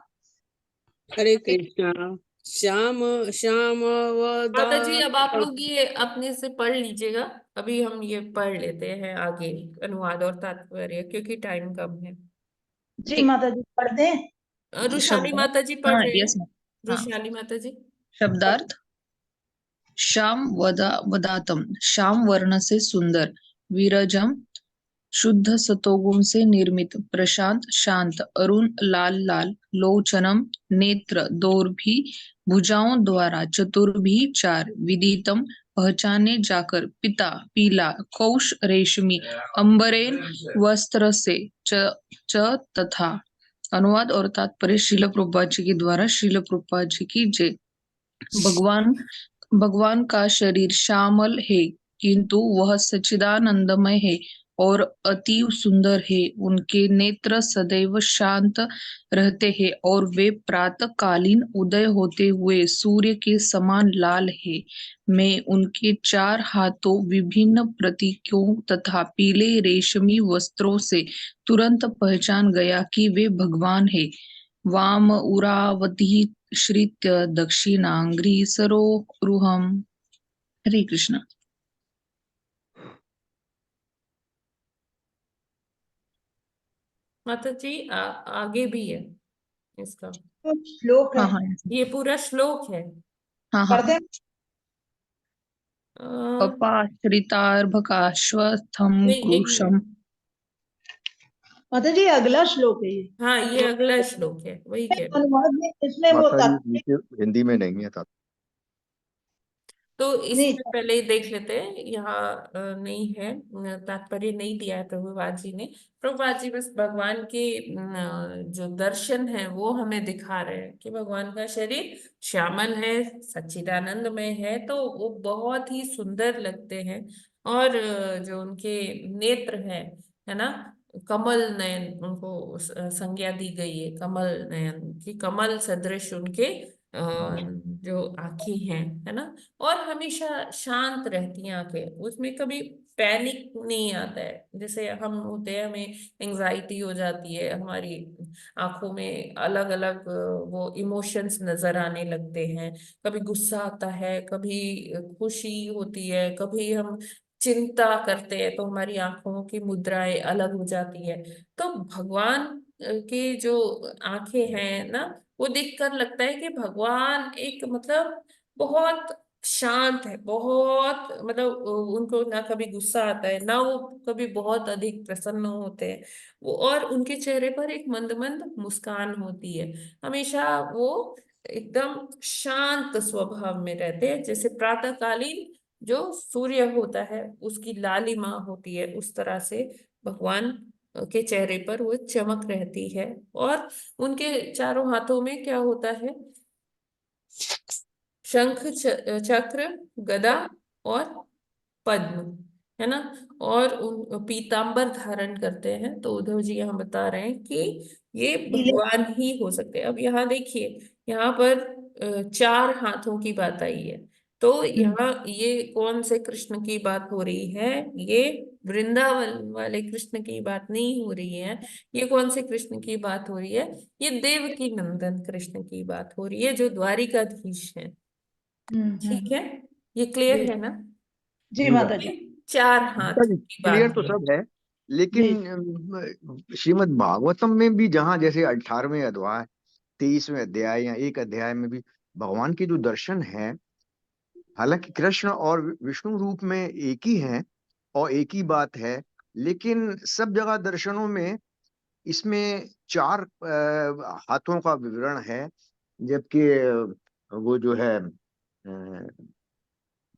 हरे कृष्णा। श्याम श्याम माता जी अब आप वदा लोग ये अपने से पढ़ लीजिएगा, अभी हम ये पढ़ लेते हैं आगे अनुवाद और तात्पर्य, क्योंकि टाइम कम है। जी ठीक। माता जी पढ़ दे। रुशाली शब्दार्थ। माता जी पढ़ हाँ, रहे यस। हैं। हाँ, रुशाली माता जी। शब्दार्थ। श्याम वदातम, श्याम वर्ण से सुंदर, विरजम शुद्ध सतोगुण से निर्मित, प्रशांत शांत, अरुण लाल लाल, लोचनम नेत्र, दोर्भी भुजाओं द्वारा, चतुर्भी चार, विदितम पहचाने जाकर, पिता पीला, कौश रेशमी, अंबरेन वस्त्र से, च तथा। अनुवाद और तात्पर्य श्रील प्रभुपाद जी के द्वारा। श्रील प्रभुपाद जी की जय। भगवान भगवान का शरीर श्यामल है, किंतु वह सच्चिदानंदमय है और अति सुंदर है। उनके नेत्र सदैव शांत रहते हैं और वे प्रातःकालीन उदय होते हुए सूर्य के समान लाल है। मैं उनके 4 हाथों, विभिन्न प्रतीकों तथा पीले रेशमी वस्त्रों से तुरंत पहचान गया कि वे भगवान है। वाम उरावधी श्रित्य दक्षिणांग्री सरोरुहम। हरे कृष्णा। माता जी आगे भी है इसका, श्लोक हाँ है। हाँ ये पूरा श्लोक है। हाँ पढ़ हाँ। दे। अपाश्रितार्भकाश्वत्थम नहीं, एक क्रूशम। मिनट। माता जी अगला श्लोक है ये। हाँ ये अगला श्लोक है, वही कह रही हूँ। अनुवाद में इसमें वो माता जी तात्पर्य नीचे हिंदी में नहीं है था। तो नहीं इसमें पहले ही देख लेते हैं, यहाँ नहीं है, तात्पर्य नहीं दिया है प्रभुपाद जी ने। प्रभुपाद जी बस भगवान के जो दर्शन है वो हमें दिखा रहे हैं कि भगवान का शरीर श्यामल है, सच्चिदानंदमय है, तो वो बहुत ही सुंदर लगते हैं। और जो उनके नेत्र है ना, कमल नयन, उनको संज्ञा दी गई है कमल नयन की, कमल सदृश उनके जो आंखें हैं, है ना, और हमेशा शांत रहती हैं आंखें, उसमें कभी पैनिक नहीं आता है। जैसे हम होते हैं, हमें एंजाइटी हो जाती है, हमारी आंखों में अलग अलग वो इमोशंस नजर आने लगते हैं। कभी गुस्सा आता है, कभी खुशी होती है, कभी हम चिंता करते हैं तो हमारी आंखों की मुद्राएं अलग हो जाती है। तो भगवान की जो आंखें हैं ना, वो देखकर लगता है कि भगवान एक मतलब बहुत शांत है, बहुत मतलब उनको ना कभी गुस्सा आता है, ना वो कभी बहुत अधिक प्रसन्न होते हैं। वो और उनके चेहरे पर एक मंद मंद मुस्कान होती है। हमेशा वो एकदम शांत स्वभाव में रहते हैं, जैसे प्रातःकालीन जो सूर्य होता है उसकी लालिमा होती है, उस तरह से भगवान के चेहरे पर वो चमक रहती है। और उनके चारों हाथों में क्या होता है, शंख चक्र गदा और पद्म, है ना, और उन पीतांबर धारण करते हैं। तो उद्धव जी यहाँ बता रहे हैं कि ये पीले। भगवान ही हो सकते हैं। अब यहाँ देखिए, यहाँ पर 4 हाथों की बात आई है। तो यहाँ ये कौन से कृष्ण की बात हो रही है? ये वृंदावन वाले कृष्ण की बात नहीं हो रही है। ये कौन से कृष्ण की बात हो रही है? ये देवकी नंदन कृष्ण की बात हो रही है, जो द्वारिकाधीश है। ठीक है, ये क्लियर है ना? जी जी माता जी। 4 हाथ की क्लियर बात तो है। सब है, जी लेकिन श्रीमद् भागवतम में भी जहाँ जैसे 18वें अध्याय 23वें अध्याय या एक अध्याय में भी भगवान के जो दर्शन है, हालांकि कृष्ण और विष्णु रूप में एक ही हैं और एक ही बात है, लेकिन सब जगह दर्शनों में इसमें 4 हाथों का विवरण है, जबकि वो जो है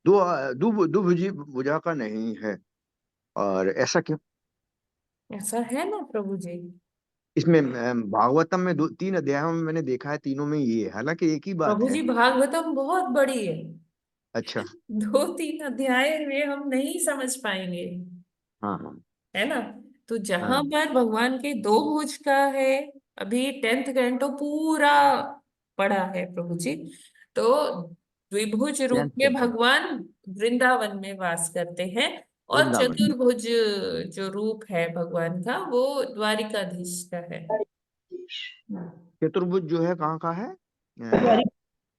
दो दो भुजा का नहीं है। और ऐसा क्यों? ऐसा है ना प्रभु जी। इसमें भागवतम में 3 अध्यायों में मैंने देखा है, तीनों में ये है, हालांकि एक ही बात प्रभु है। जी भागवतम बहुत बड़ी है। अच्छा। 2-3 अध्याय में हम नहीं समझ पाएंगे, हाँ हाँ है ना? तो जहां हाँ। पर भगवान के 2 भुज का है, अभी 10th कैंटो पूरा पढ़ा है प्रभु जी। तो द्विभुज रूप 10th में कैंटो भगवान वृंदावन में वास करते हैं, और वृंदावन। चतुर्भुज जो रूप है भगवान का, वो द्वारिकाधीश का है। चतुर्भुज जो है कहाँ का है?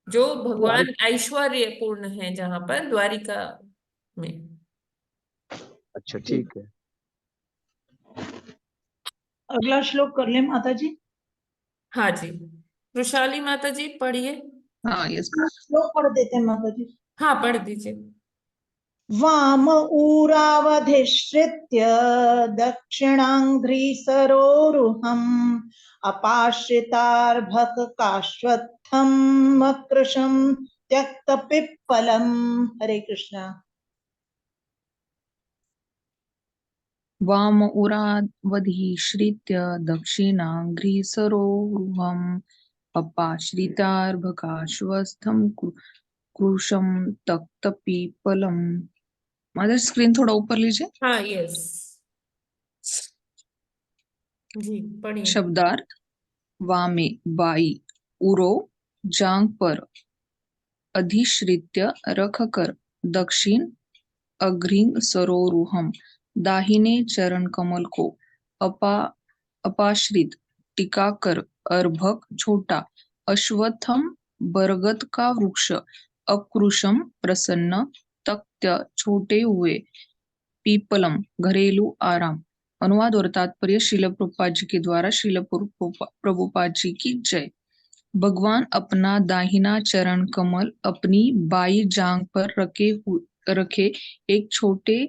जो भगवान द्वारिका। ऐश्वर्य पूर्ण है, जहां पर द्वारिका में। अच्छा ठीक है। अगला श्लोक कर ले माता जी। हाँ जी, वृषाली माता जी पढ़िए। हाँ यस। श्लोक पढ़ देते हैं माता जी। हाँ, पढ़ दीजिए। वाम ऊरावधिश्रित्य दक्षिणाङ्घ्रिसरोरुहम् अपाश्रितार्भककाश्वत्थम् मकृशं त्यक्तपिप्पलम्। हरे कृष्णा। वाम उरावधीश्रित्य दक्षिणाग्रिसरोरुहम् अपाश्रितार्भकाश्वस्थं कृशं तक्तपीपलम्। मदर स्क्रीन थोड़ा ऊपर लीजिए। हाँ, यस जी, पढ़िए। शब्दार्थ: वामे बाई, उरो जांग पर, अधिश्रित्य रखकर, दक्षिण अग्रिंग सरोरुहम दाहिने चरण कमल को, अपा अपाश्रित टिकाकर, अर्भक छोटा, अश्वत्थम बरगद का वृक्ष, अकृशम प्रसन्न, तख्त छोटे हुए, पीपलम घरेलू आराम। अनुवाद और तात्पर्य श्रील प्रभुपाद जी के द्वारा। श्रील प्रभुपाद जी की जय। भगवान अपना दाहिना चरण कमल अपनी बाई जांघ पर रखे एक छोटे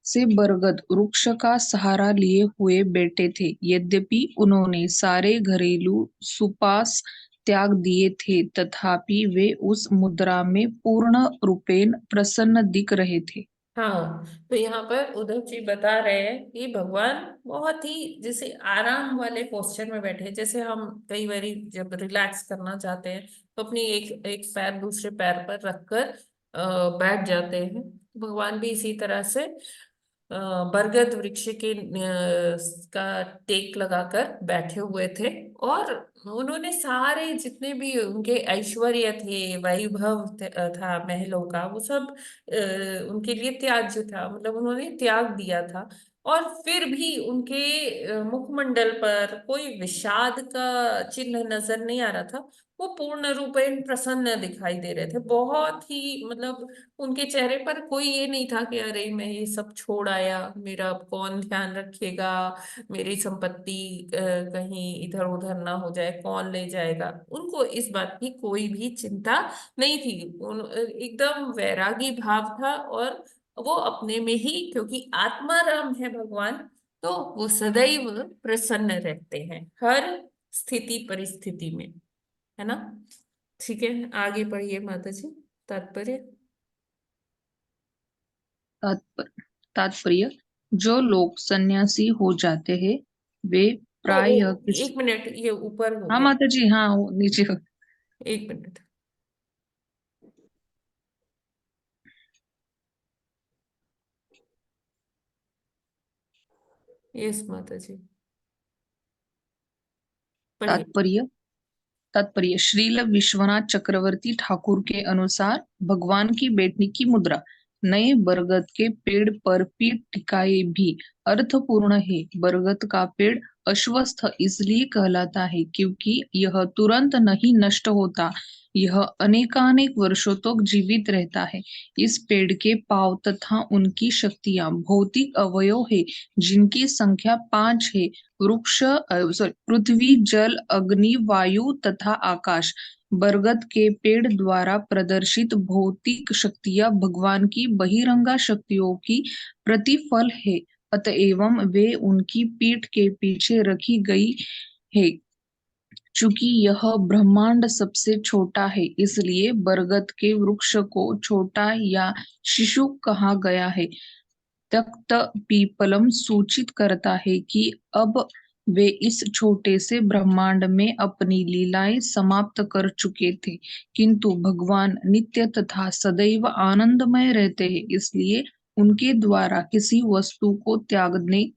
से बरगद वृक्ष का सहारा लिए हुए बैठे थे। यद्यपि उन्होंने सारे घरेलू सुपास त्याग दिए थे, तथापि वे उस मुद्रा में पूर्ण रूपेण प्रसन्न दिख रहे थे। हाँ, तो यहाँ पर उद्धव जी बता रहे हैं कि भगवान बहुत ही जैसे आराम वाले पोस्चर में बैठे हैं। जैसे हम कई बारी जब रिलैक्स करना चाहते हैं तो अपनी एक एक पैर दूसरे पैर पर रखकर बैठ जाते हैं। भगवान भी इसी तरह से बरगद वृक्ष के का टेक लगाकर बैठे हुए थे, और उन्होंने सारे जितने भी उनके ऐश्वर्य थे, वैभव था महलों का, वो सब उनके लिए त्याज्य था, मतलब उन्होंने त्याग दिया था। और फिर भी उनके मुखमंडल पर कोई विषाद का चिन्ह नजर नहीं आ रहा था। वो पूर्ण रूपेण प्रसन्न दिखाई दे रहे थे, बहुत ही, मतलब उनके चेहरे पर कोई ये नहीं था कि अरे मैं ये सब छोड़ आया, मेरा अब कौन ध्यान रखेगा, मेरी संपत्ति कहीं इधर उधर ना हो जाए, कौन ले जाएगा। उनको इस बात की कोई भी चिंता नहीं थी। एकदम वैरागी भाव था, और वो अपने में ही, क्योंकि आत्माराम है भगवान, तो वो सदैव प्रसन्न रहते हैं हर स्थिति परिस्थिति में, है ना? ठीक है, आगे पढ़िए माता जी, तात्पर्य। तात्पर्य: जो लोग सन्यासी हो जाते हैं वे प्राय एक मिनट, ये ऊपर हो हाँ गया। माता जी, हाँ वो नीचे हो। एक मिनट। यस माता जी, पढ़िए। तात्पर्य: तात्पर्य श्रील विश्वनाथ चक्रवर्ती ठाकुर के अनुसार भगवान की बैठने की मुद्रा नए बरगद के पेड़ पर पीठ टिकाए भी अर्थपूर्ण है। बरगद का पेड़ अश्वस्थ इसलिए कहलाता है क्योंकि यह तुरंत नहीं नष्ट होता, यह अनेकानेक वर्षों तक जीवित रहता है। इस पेड़ के पांव तथा उनकी शक्तियां भौतिक अवयव है जिनकी संख्या 5 है। वृक्ष पृथ्वी, जल, अग्नि, वायु तथा आकाश। बरगद के पेड़ द्वारा प्रदर्शित भौतिक शक्तियां भगवान की बहिरंगा शक्तियों की प्रतिफल है, अतएव वे उनकी पीठ के पीछे रखी गई है। चूंकि यह ब्रह्मांड सबसे छोटा है, इसलिए बरगद के वृक्ष को छोटा या शिशु कहा गया है। तख्त पीपलम सूचित करता है कि अब वे इस छोटे से ब्रह्मांड में अपनी लीलाएं समाप्त कर चुके थे, किंतु भगवान नित्य तथा सदैव आनंदमय रहते हैं, इसलिए उनके द्वारा किसी वस्तु को त्यागने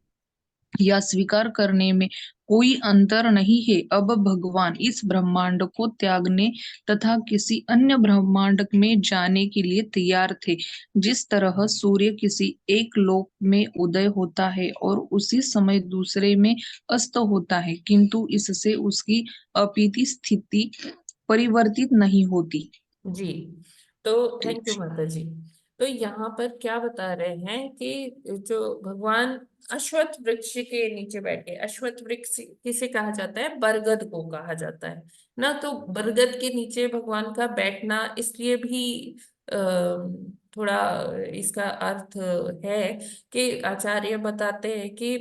या स्वीकार करने में कोई अंतर नहीं है। अब भगवान इस ब्रह्मांड को त्यागने तथा किसी अन्य ब्रह्मांड में जाने के लिए तैयार थे। जिस तरह सूर्य किसी एक लोक में उदय होता है और उसी समय दूसरे में अस्त होता है, किंतु इससे उसकी अपीति स्थिति परिवर्तित नहीं होती। जी, तो थैंक यू माता जी। तो यहाँ पर क्या बता रहे हैं कि जो भगवान अश्वत्थ वृक्ष के नीचे बैठे, अश्वत्थ वृक्ष किसे कहा जाता है? बरगद को कहा जाता है ना। तो बरगद के नीचे भगवान का बैठना इसलिए भी थोड़ा इसका अर्थ है कि आचार्य बताते हैं कि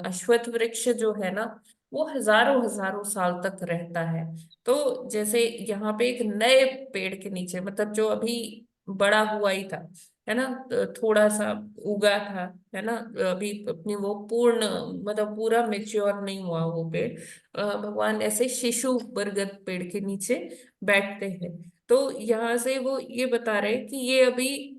अश्वत्थ वृक्ष जो है ना, वो हजारों हजारों साल तक रहता है। तो जैसे यहाँ पे एक नए पेड़ के नीचे, मतलब जो अभी बड़ा हुआ ही था, है ना, तो थोड़ा सा उगा था, है ना, अभी अपनी वो पूर्ण, मतलब पूरा मेच्योर नहीं हुआ वो पेड़, भगवान ऐसे शिशु बरगद पेड़ के नीचे बैठते हैं। तो यहाँ से वो ये बता रहे हैं कि ये अभी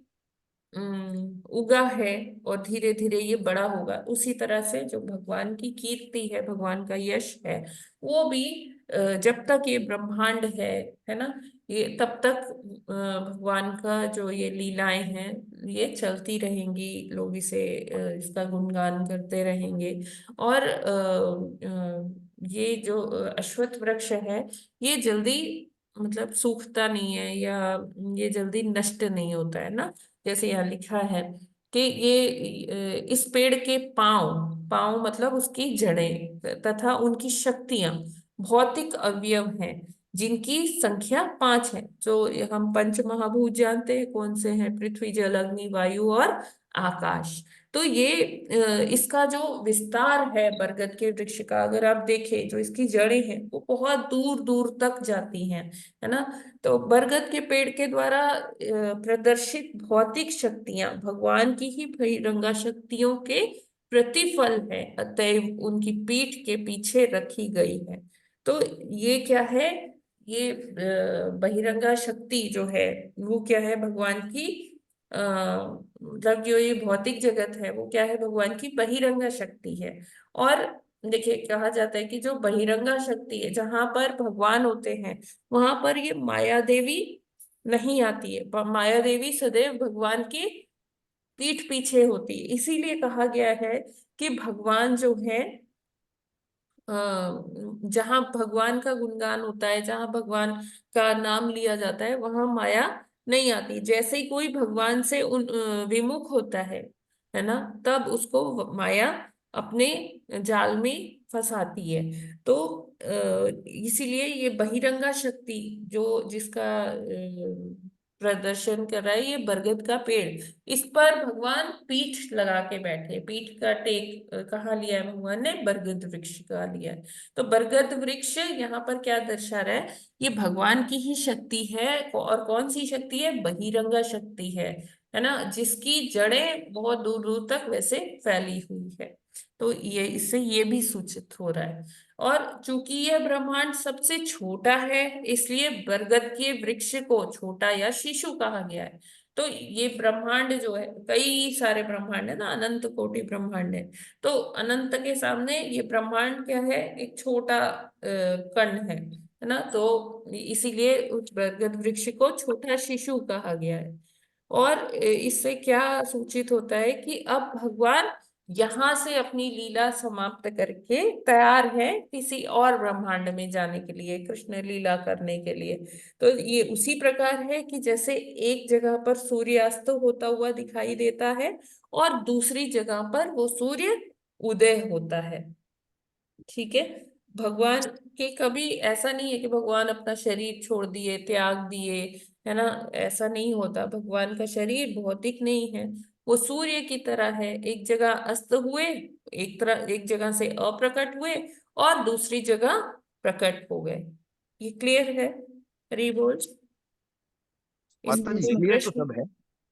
उगा है और धीरे धीरे ये बड़ा होगा। उसी तरह से जो भगवान की कीर्ति है, भगवान का यश है, वो भी जब तक ये ब्रह्मांड है ना, ये तब तक भगवान का जो ये लीलाएं हैं ये चलती रहेंगी। लोग इसे इसका गुणगान करते रहेंगे। और ये जो अश्वत्थ वृक्ष है, ये जल्दी, मतलब सूखता नहीं है या ये जल्दी नष्ट नहीं होता है ना। जैसे यहाँ लिखा है कि ये इस पेड़ के पांव, पांव मतलब उसकी जड़ें तथा उनकी शक्तियां भौतिक अवयव हैं जिनकी संख्या 5 है। जो हम पंच महाभूत जानते हैं कौन से हैं? पृथ्वी, जल, अग्नि, वायु और आकाश। तो ये इसका जो विस्तार है बरगद के वृक्ष का, अगर आप देखें, जो इसकी जड़ें हैं वो बहुत दूर दूर तक जाती हैं, है ना। तो बरगद के पेड़ के द्वारा प्रदर्शित भौतिक शक्तियां भगवान की ही बहिरंगा शक्तियों के प्रतिफल है, अतएव उनकी पीठ के पीछे रखी गई है। तो ये क्या है? ये बहिरंगा शक्ति जो है वो क्या है? भगवान की मतलब जो ये भौतिक जगत है वो क्या है? भगवान की बहिरंगा शक्ति है। और देखिए, कहा जाता है कि जो बहिरंगा शक्ति है, जहां पर भगवान होते हैं वहां पर ये माया देवी नहीं आती है। माया देवी सदैव भगवान की पीठ पीछे होती है। इसीलिए कहा गया है कि भगवान जो है, जहां भगवान का गुणगान होता है, जहां भगवान का नाम लिया जाता है, वहां माया नहीं आती। जैसे ही कोई भगवान से विमुख होता है ना, तब उसको माया अपने जाल में फंसाती है। तो इसीलिए ये बहिरंगा शक्ति जो जिसका प्रदर्शन कर रहा है, ये बरगद का पेड़, इस पर भगवान पीठ लगा के बैठे। पीठ का टेक कहाँ लिया है भगवान ने? बरगद वृक्ष का लिया है। तो बरगद वृक्ष यहाँ पर क्या दर्शा रहा है? ये भगवान की ही शक्ति है। और कौन सी शक्ति है? बहिरंगा शक्ति है ना, जिसकी जड़ें बहुत दूर दूर तक वैसे फैली हुई है। तो ये इससे ये भी सूचित हो रहा है। और चूंकि यह ब्रह्मांड सबसे छोटा है, इसलिए बरगद के वृक्ष को छोटा या शिशु कहा गया है। तो ये ब्रह्मांड जो है, कई सारे ब्रह्मांड है ना, अनंत कोटि ब्रह्मांड है। तो अनंत के सामने ये ब्रह्मांड क्या है? एक छोटा कण है है ना। तो इसीलिए उस बरगद वृक्ष को छोटा शिशु कहा गया है। और इससे क्या सूचित होता है कि अब भगवान यहाँ से अपनी लीला समाप्त करके तैयार है किसी और ब्रह्मांड में जाने के लिए, कृष्ण लीला करने के लिए। तो ये उसी प्रकार है कि जैसे एक जगह पर सूर्यास्त होता हुआ दिखाई देता है और दूसरी जगह पर वो सूर्य उदय होता है। ठीक है। भगवान के कभी ऐसा नहीं है कि भगवान अपना शरीर छोड़ दिए, त्याग दिए, है ना। ऐसा नहीं होता। भगवान का शरीर भौतिक नहीं है, वो सूर्य की तरह है। एक जगह अस्त हुए, एक जगह से अप्रकट हुए और दूसरी जगह प्रकट हो गए। ये क्लियर है? हरि बोल। माता इसमें जी कोई क्लियर तो प्रश्न? सब है,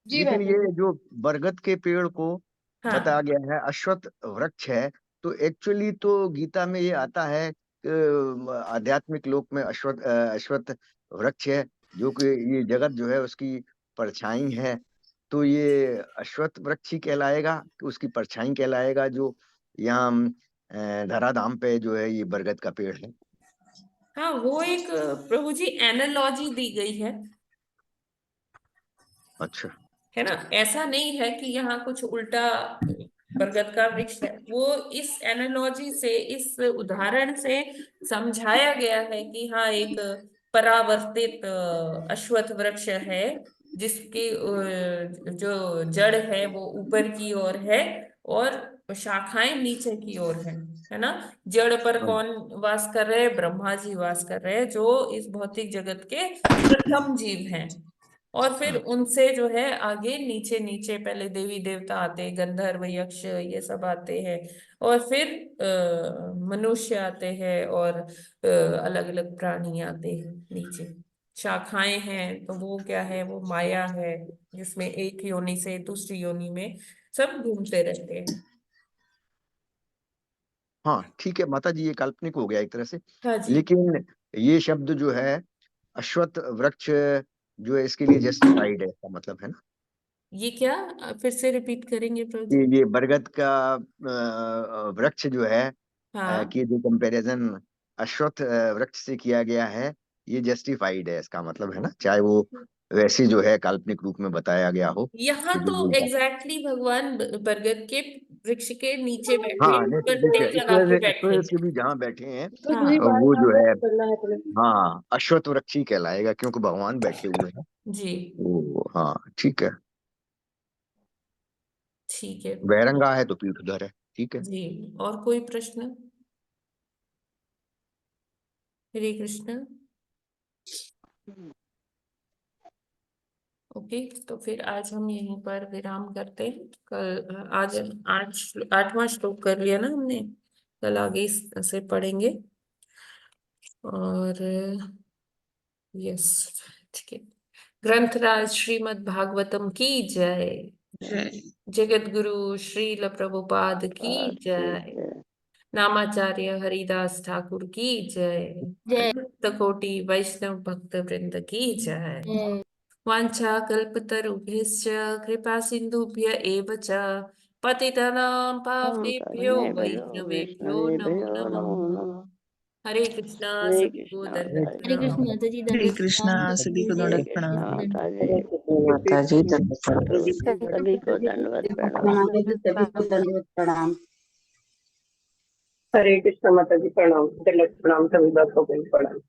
जी लेकिन माता ये जी। जो बरगद के पेड़ को बताया हाँ, गया है अश्वत्थ वृक्ष है, तो एक्चुअली तो गीता में ये आता है आध्यात्मिक लोक में अश्वत्थ वृक्ष है, जो कि ये जगत जो है उसकी परछाई है। तो ये अश्वत्थ वृक्ष ही कहलाएगा कि उसकी परछाई कहलाएगा, जो यहाँ धराधाम पे जो है ये बरगद का पेड़ है। हाँ, वो एक प्रभु जी एनालॉजी दी गई है। अच्छा। है ना। ऐसा नहीं है कि यहाँ कुछ उल्टा बरगद का वृक्ष है। वो इस एनालॉजी से, इस उदाहरण से समझाया गया है कि हाँ, एक परावर्तित अश्वत्थ वृक्ष है जिसकी जो जड़ है वो ऊपर की ओर है और शाखाएं नीचे की ओर है ना। जड़ पर हाँ। कौन वास कर रहे हैं? ब्रह्मा जी वास कर रहे हैं, जो इस भौतिक जगत के प्रथम जीव हैं। और फिर हाँ। उनसे जो है आगे नीचे नीचे पहले देवी देवता आते हैं, गंधर्व यक्ष ये सब आते हैं, और फिर मनुष्य आते हैं, और अलग अलग प्राणी आते हैं नीचे। शाखाएं हैं तो वो क्या है? वो माया है, जिसमें एक योनि से दूसरी योनि में सब घूमते रहते हैं। हाँ ठीक है माता जी, ये काल्पनिक हो गया एक तरह से, हाँ जी। लेकिन ये शब्द जो है अश्वत्थ वृक्ष जो है इसके लिए जस्टिफाइड है, इसका मतलब है ना ये क्या? फिर से रिपीट करेंगे प्रभु कि जी? ये बरगद का वृक्ष जो है हाँ, कि जो कंपैरिजन अश्वत्थ वृक्ष से किया गया है, ये जस्टिफाइड है, इसका मतलब है ना, चाहे वो वैसे जो है काल्पनिक रूप में बताया गया हो यहाँ कि जो तो बोलता। एग्जैक्टली भगवान बरगद के वृक्ष के नीचे बैठे, हाँ नहीं, ऊपर ठीक है, तेल लगा के इस बैठे वजह हैं। से भी जहाँ बैठे हैं तो हाँ दूसरी बात वो जो आगे है, करना है पहले। हाँ अश्वत्थ वृक्ष ही कहलाएगा क्योंकि भगवान बैठे हुए हैं। जी, वो हाँ ठीक है, ठीक है वैरंगा है तो पीठ उधर है, ठीक है। जी। और कोई प्रश्न? हरे कृष्ण। ओके, तो फिर आज हम यहीं पर विराम करते हैं। कल आज 8वां श्लोक कर लिया ना हमने, कल आगे से पढ़ेंगे। और यस, ठीक है। ग्रंथराज श्रीमद् भागवतम की जय। जय। जगत गुरु श्रील प्रभुपाद की जय। नामाचार्य हरिदास ठाकुर की जय। जय अनंत कोटि वैष्णव भक्त वृंद की जय। जय। वाञ्छा कल्पतरुभ्यश्च कृपा सिन्धुभ्य एव च पतितानां पावनेभ्यो वैष्णवेभ्यो नमो वैष्णवेभ्यो नमो नमः। नमः। हरे कृष्णा, हरे सबको कृष्णा दंडवत हरे कृष्ण प्रणाम। माता जी, हरे दंडवत कृष्णा, प्रणाम। सभी को हरे दंडवत कृष्णा प्रणाम। माता जी। माता जी धन्यवाद। सभी को दंडवत प्रणाम। माता जी सभी को दंडवत प्रणाम। हरे कृष्ण माता जी प्रणाम, दंडवत प्रणाम, सभी बातों को प्रणाम।